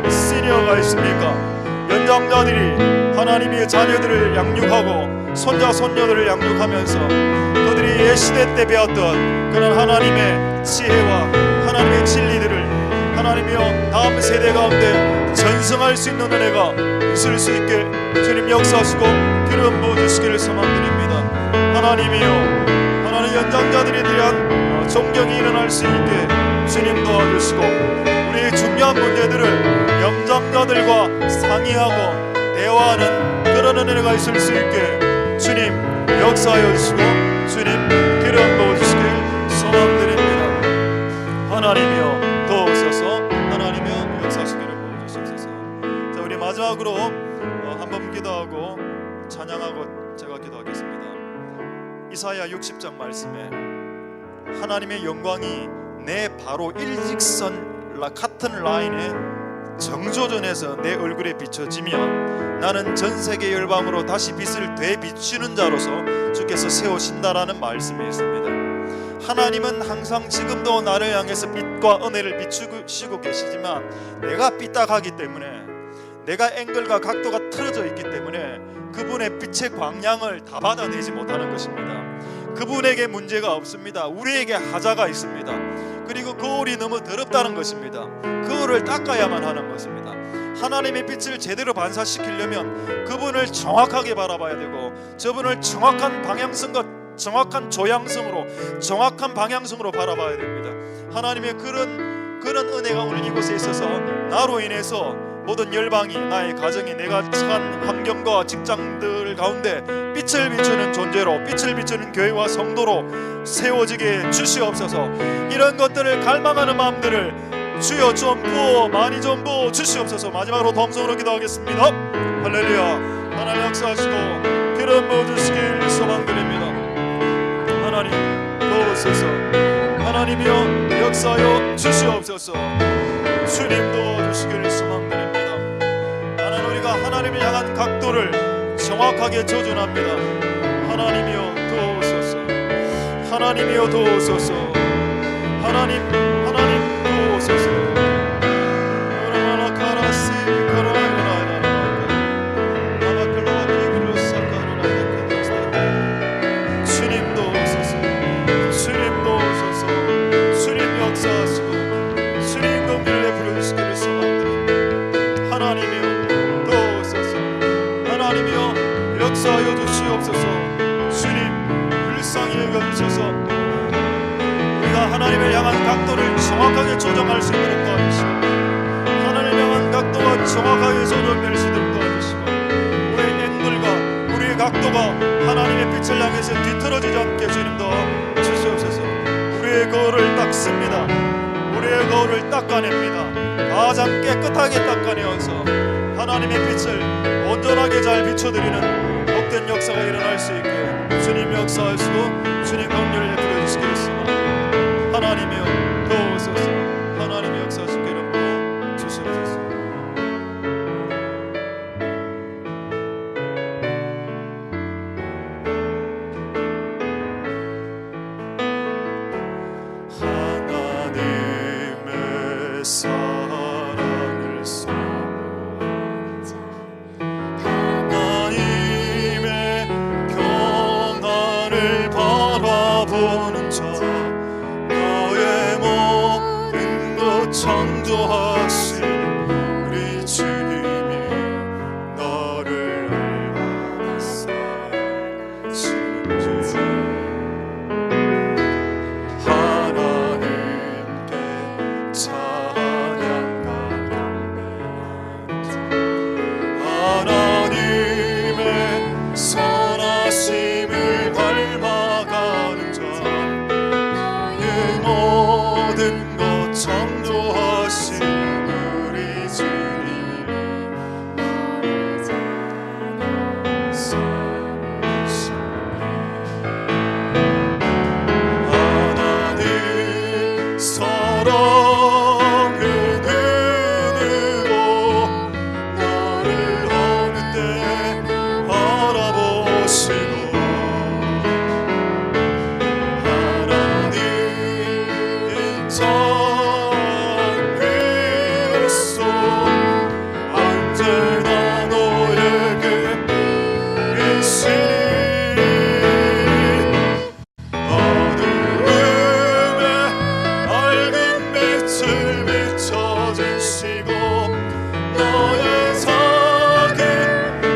시니어가 있습니까? 연장자들이 하나님의 자녀들을 양육하고 손자 손녀들을 양육하면서 그들이 예시대 때 배웠던 그런 하나님의 지혜와 하나님의 진리들을 하나님이여 다음 세대 가운데 전승할 수 있는 은혜가 있을 수 있게 주님 역사하시고 기름 부어주시기를 소망드립니다. 하나님이여 하나님 연장자들에 대한 존경이 일어날 수 있게 주님 도와주시고, 우리의 중요한 문제들을 연장자들과 상의하고 대화하는 그런 은혜가 있을 수 있게 주님 역사하여 주시고 주님 기름 부어주시길 소망드립니다. 하나님이여 도우소서. 하나님이여 역사하시기를 부어주시옵소서. 자, 우리 마지막으로 한번 기도하고 찬양하고 제가 기도하겠습니다. 이사야 60장 말씀에 하나님의 영광이 내 바로 일직선 같은 라인에 정조전에서 내 얼굴에 비춰지면 나는 전 세계 열방으로 다시 빛을 되비추는 자로서 주께서 세우신다라는 말씀이 있습니다. 하나님은 항상 지금도 나를 향해서 빛과 은혜를 비추시고 계시지만 내가 삐딱하기 때문에, 내가 앵글과 각도가 틀어져 있기 때문에 그분의 빛의 광량을 다 받아내지 못하는 것입니다. 그분에게 문제가 없습니다. 우리에게 하자가 있습니다. 그리고 거울이 너무 더럽다는 것입니다. 거울을 닦아야만 하는 것입니다. 하나님의 빛을 제대로 반사시키려면 그분을 정확하게 바라봐야 되고, 저분을 정확한 방향성과 정확한 조향성으로, 정확한 방향성으로 바라봐야 됩니다. 하나님의 그런 은혜가 오늘 이곳에 있어서 나로 인해서 모든 열방이, 나의 가정이, 내가 처한 환경과 직장들 가운데 빛을 비추는 존재로, 빛을 비추는 교회와 성도로 세워지게 주시옵소서. 이런 것들을 갈망하는 마음들을 주여 좀 부어, 많이 좀 부어 주시옵소서. 마지막으로 동성으로 기도하겠습니다. 할렐루야. 하나님 역사하시고 기름 부어주시길 소망드립니다. 하나님 도우소서. 하나님이여 역사하여 주시옵소서. 주님 도와주시기를 소망드립니다. 하나님, 우리가 하나님을 향한 각도를 정확하게 조준합니다. 하나님이여 도우소서. 하나님이여 도우소서. 하나님 도우소서. 각도를 정확하게 조정할 수 있도록 도와주시고, 하나님을 향한 각도가 정확하게 조정될 수 있도록 도와주시고, 우리의 앵글과 우리의 각도가 하나님의 빛을 향해서 뒤틀어지지 않게 주님 도와주시옵소서. 우리의 거울을 닦습니다. 우리의 거울을 닦아냅니다. 가장 깨끗하게 닦아내어서 하나님의 빛을 온전하게 잘 비춰드리는 복된 역사가 일어날 수 있게 주님 역사하시고 주님 긍휼을 베풀어 주시겠으나, 하나님이여 도우소서. 하나님의 역사하시게 이름으로 주시옵소서. 하나님의 사랑을 사모하는 자, 하나님의 평안을 바라보는 자, 너의 모든 것 창조하신 우리 주님이 너를 얼마나 사랑하시는지 하나님께 찬양과 하나님의 선하심을 닮아가는 자, 너의 모든 것 창조하신 우리 주님이 너를 사랑하시네. 하나님 사랑의 눈으로 너를 어느 때 알아보시고, 하나님 인자 그리스도 언제나 너에게 계시니 어두움에 밝은 빛을 비춰주시고, 너의 작은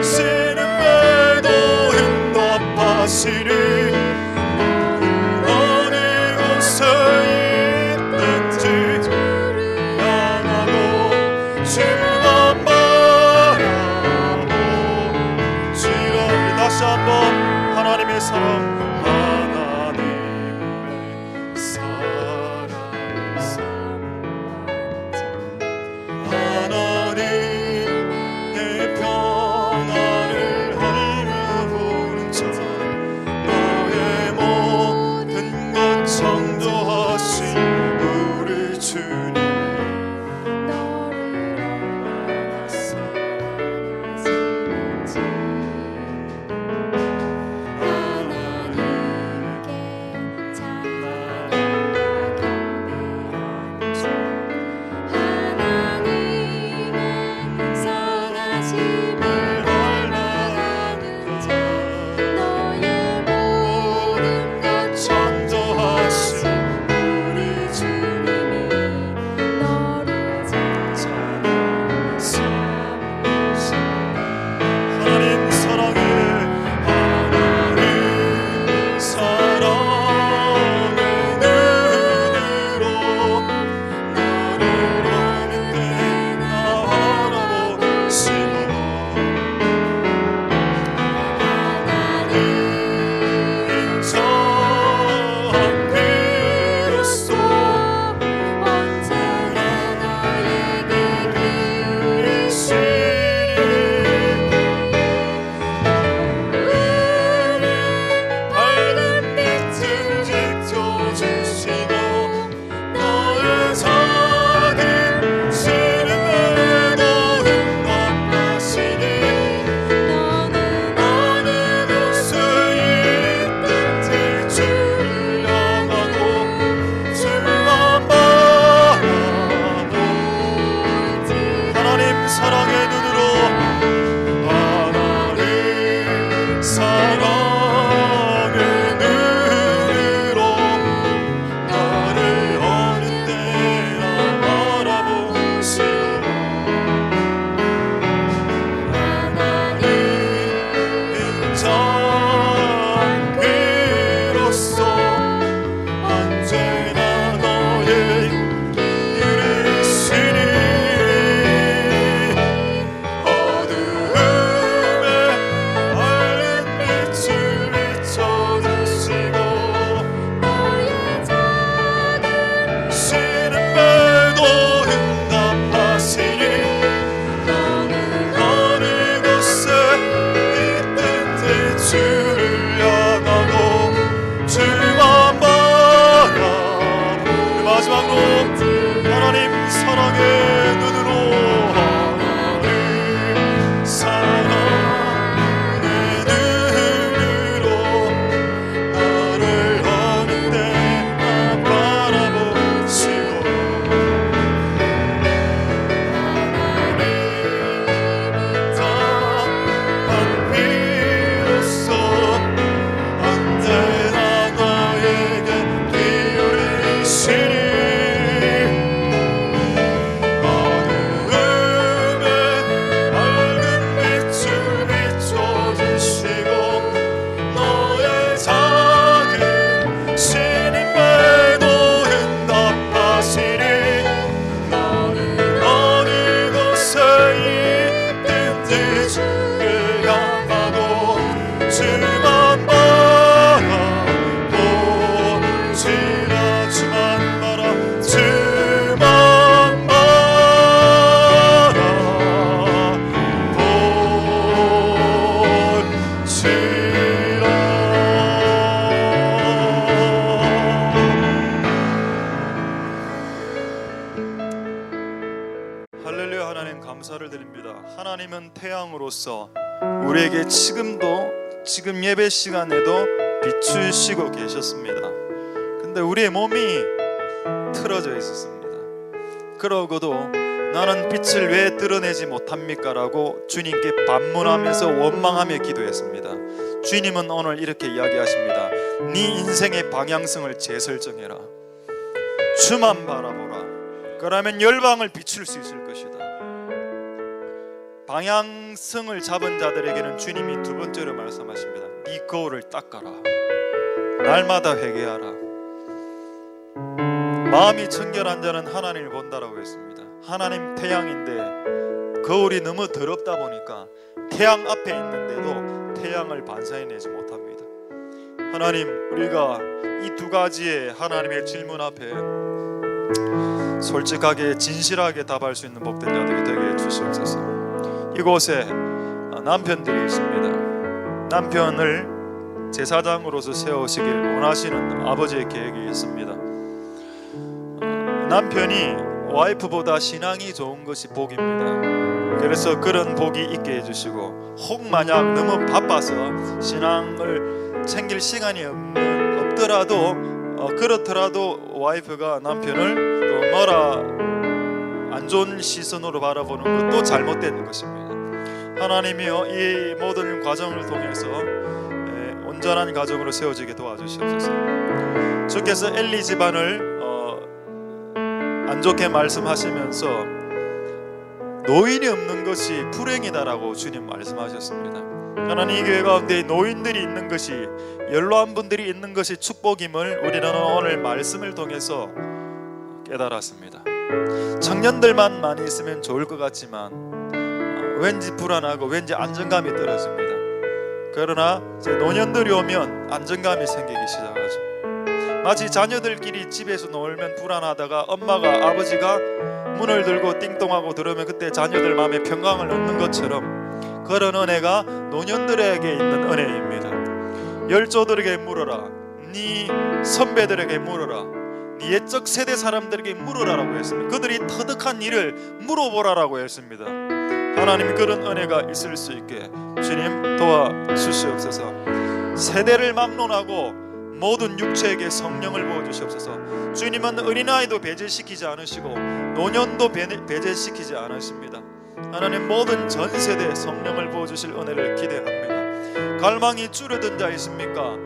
신음에도 응답하시니 어느 곳에 있든지 향하고 주만 바라보시라. 다시 한번 하나님의 사랑, 하나님의 사랑을 사모하는 자, 하나님의 평안을 닮아보는 자, 너의 모든 것 창조하신 우리 주님이 너를 얼마나 사랑하시는지 하나님 하나님은 태양으로서 우리에게 지금 예배 시간에도 비추시고 계셨습니다. 근데 우리의 몸이 틀어져 있었습니다. 그러고도 나는 빛을 왜 드러내지 못합니까? 라고 주님께 반문하면서 원망하며 기도했습니다. 주님은 오늘 이렇게 이야기하십니다. 네 인생의 방향성을 재설정해라. 주만 바라보라. 그러면 열방을 비출 수 있을 것이다. 방향성을 잡은 자들에게는 주님이 두 번째로 말씀하십니다. 네 거울을 닦아라. 날마다 회개하라. 마음이 청결한 자는 하나님을 본다라고 했습니다. 하나님 태양인데 거울이 너무 더럽다 보니까 태양 앞에 있는데도 태양을 반사해내지 못합니다. 하나님, 우리가 이 두 가지의 하나님의 질문 앞에 솔직하게 진실하게 답할 수 있는 복된 자들이 되게 해주시옵소서. 이곳에 남편들이 있습니다. 남편을 제사장으로서 세우시길 원하시는 아버지의 계획이 있습니다. 남편이 와이프보다 신앙이 좋은 것이 복입니다. 그래서 그런 복이 있게 해주시고, 혹 만약 너무 바빠서 신앙을 챙길 시간이 없더라도 그렇더라도 와이프가 남편을 또 뭐라 안 좋은 시선으로 바라보는 것도 잘못된 것입니다. 하나님이여, 이 모든 과정을 통해서 온전한 가정으로 세워지게 도와주시옵소서. 주께서 엘리 집안을 안 좋게 말씀하시면서 노인이 없는 것이 불행이다라고 주님 말씀하셨습니다. 하나님, 이 교회 가운데 노인들이 있는 것이, 연로한 분들이 있는 것이 축복임을 우리는 오늘 말씀을 통해서 깨달았습니다. 청년들만 많이 있으면 좋을 것 같지만 왠지 불안하고 왠지 안정감이 떨어집니다. 그러나 이제 노년들이 오면 안정감이 생기기 시작하죠. 마치 자녀들끼리 집에서 놀면 불안하다가 엄마가 아버지가 문을 들고 띵동하고 들어오면 그때 자녀들 마음에 평강을 얻는 것처럼, 그런 은혜가 노년들에게 있는 은혜입니다. 열조들에게 물어라. 네 선배들에게 물어라. 네 옛적 세대 사람들에게 물어라라고 했습니다. 그들이 터득한 일을 물어보라라고 했습니다. 하나님, 그런 은혜가 있을 수 있게 주님 도와주시옵소서. 세대를 막론하고 모든 육체에게 성령을 부어주시옵소서. 주님은 어린아이도 배제시키지 않으시고 노년도 배제시키지 않으십니다. 하나님, 모든 전 세대에 성령을 부어주실 은혜를 기대합니다. 갈망이 줄어든 자 있습니까?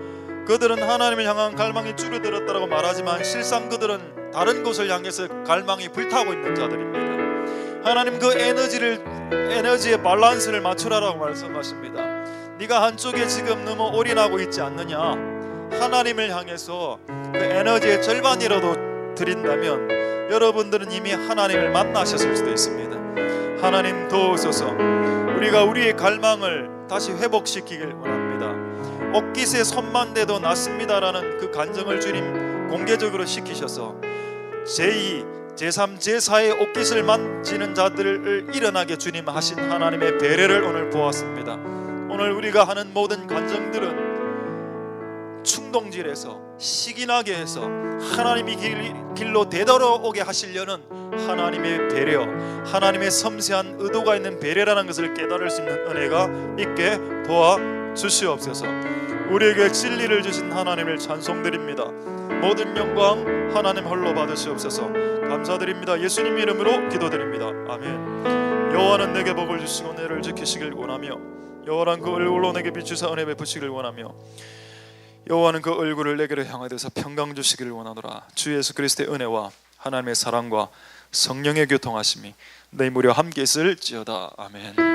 그들은 하나님을 향한 갈망이 줄어들었다고 말하지만 실상 그들은 다른 곳을 향해서 갈망이 불타고 있는 자들입니다. 하나님, 그 에너지의 밸런스를 맞추라라고 말씀하십니다. 네가 한쪽에 지금 너무 올인하고 있지 않느냐? 하나님을 향해서 그 에너지의 절반이라도 드린다면 여러분들은 이미 하나님을 만나셨을 수도 있습니다. 하나님 도우소서. 우리가 우리의 갈망을 다시 회복시키길 원합니다. 옷깃에 손만 대도 낫습니다라는 그 간증을 주님 공개적으로 시키셔서 제2, 제3, 제4의 옷깃을 만지는 자들을 일어나게 주님 하신 하나님의 배려를 오늘 보았습니다. 오늘 우리가 하는 모든 간증들은 충동질에서 시기나게 해서 하나님의 길로 되돌아오게 하시려는 하나님의 배려, 하나님의 섬세한 의도가 있는 배려라는 것을 깨달을 수 있는 은혜가 있게 도와주시옵소서. 우리에게 진리를 주신 하나님을 찬송드립니다. 모든 영광 하나님 홀로 받으시옵소서. 감사드립니다. 예수님 이름으로 기도드립니다. 아멘. 여호와는 내게 복을 주시고 내를 지키시길 원하며 여호와는 그 얼굴로 내게 비추사 은혜 베푸시길 원하며 여호와는 그 얼굴을 내게로 향하여서 평강 주시기를 원하노라. 주 예수 그리스도의 은혜와 하나님의 사랑과 성령의 교통하심이 내 무려 함께 있을지어다. 아멘.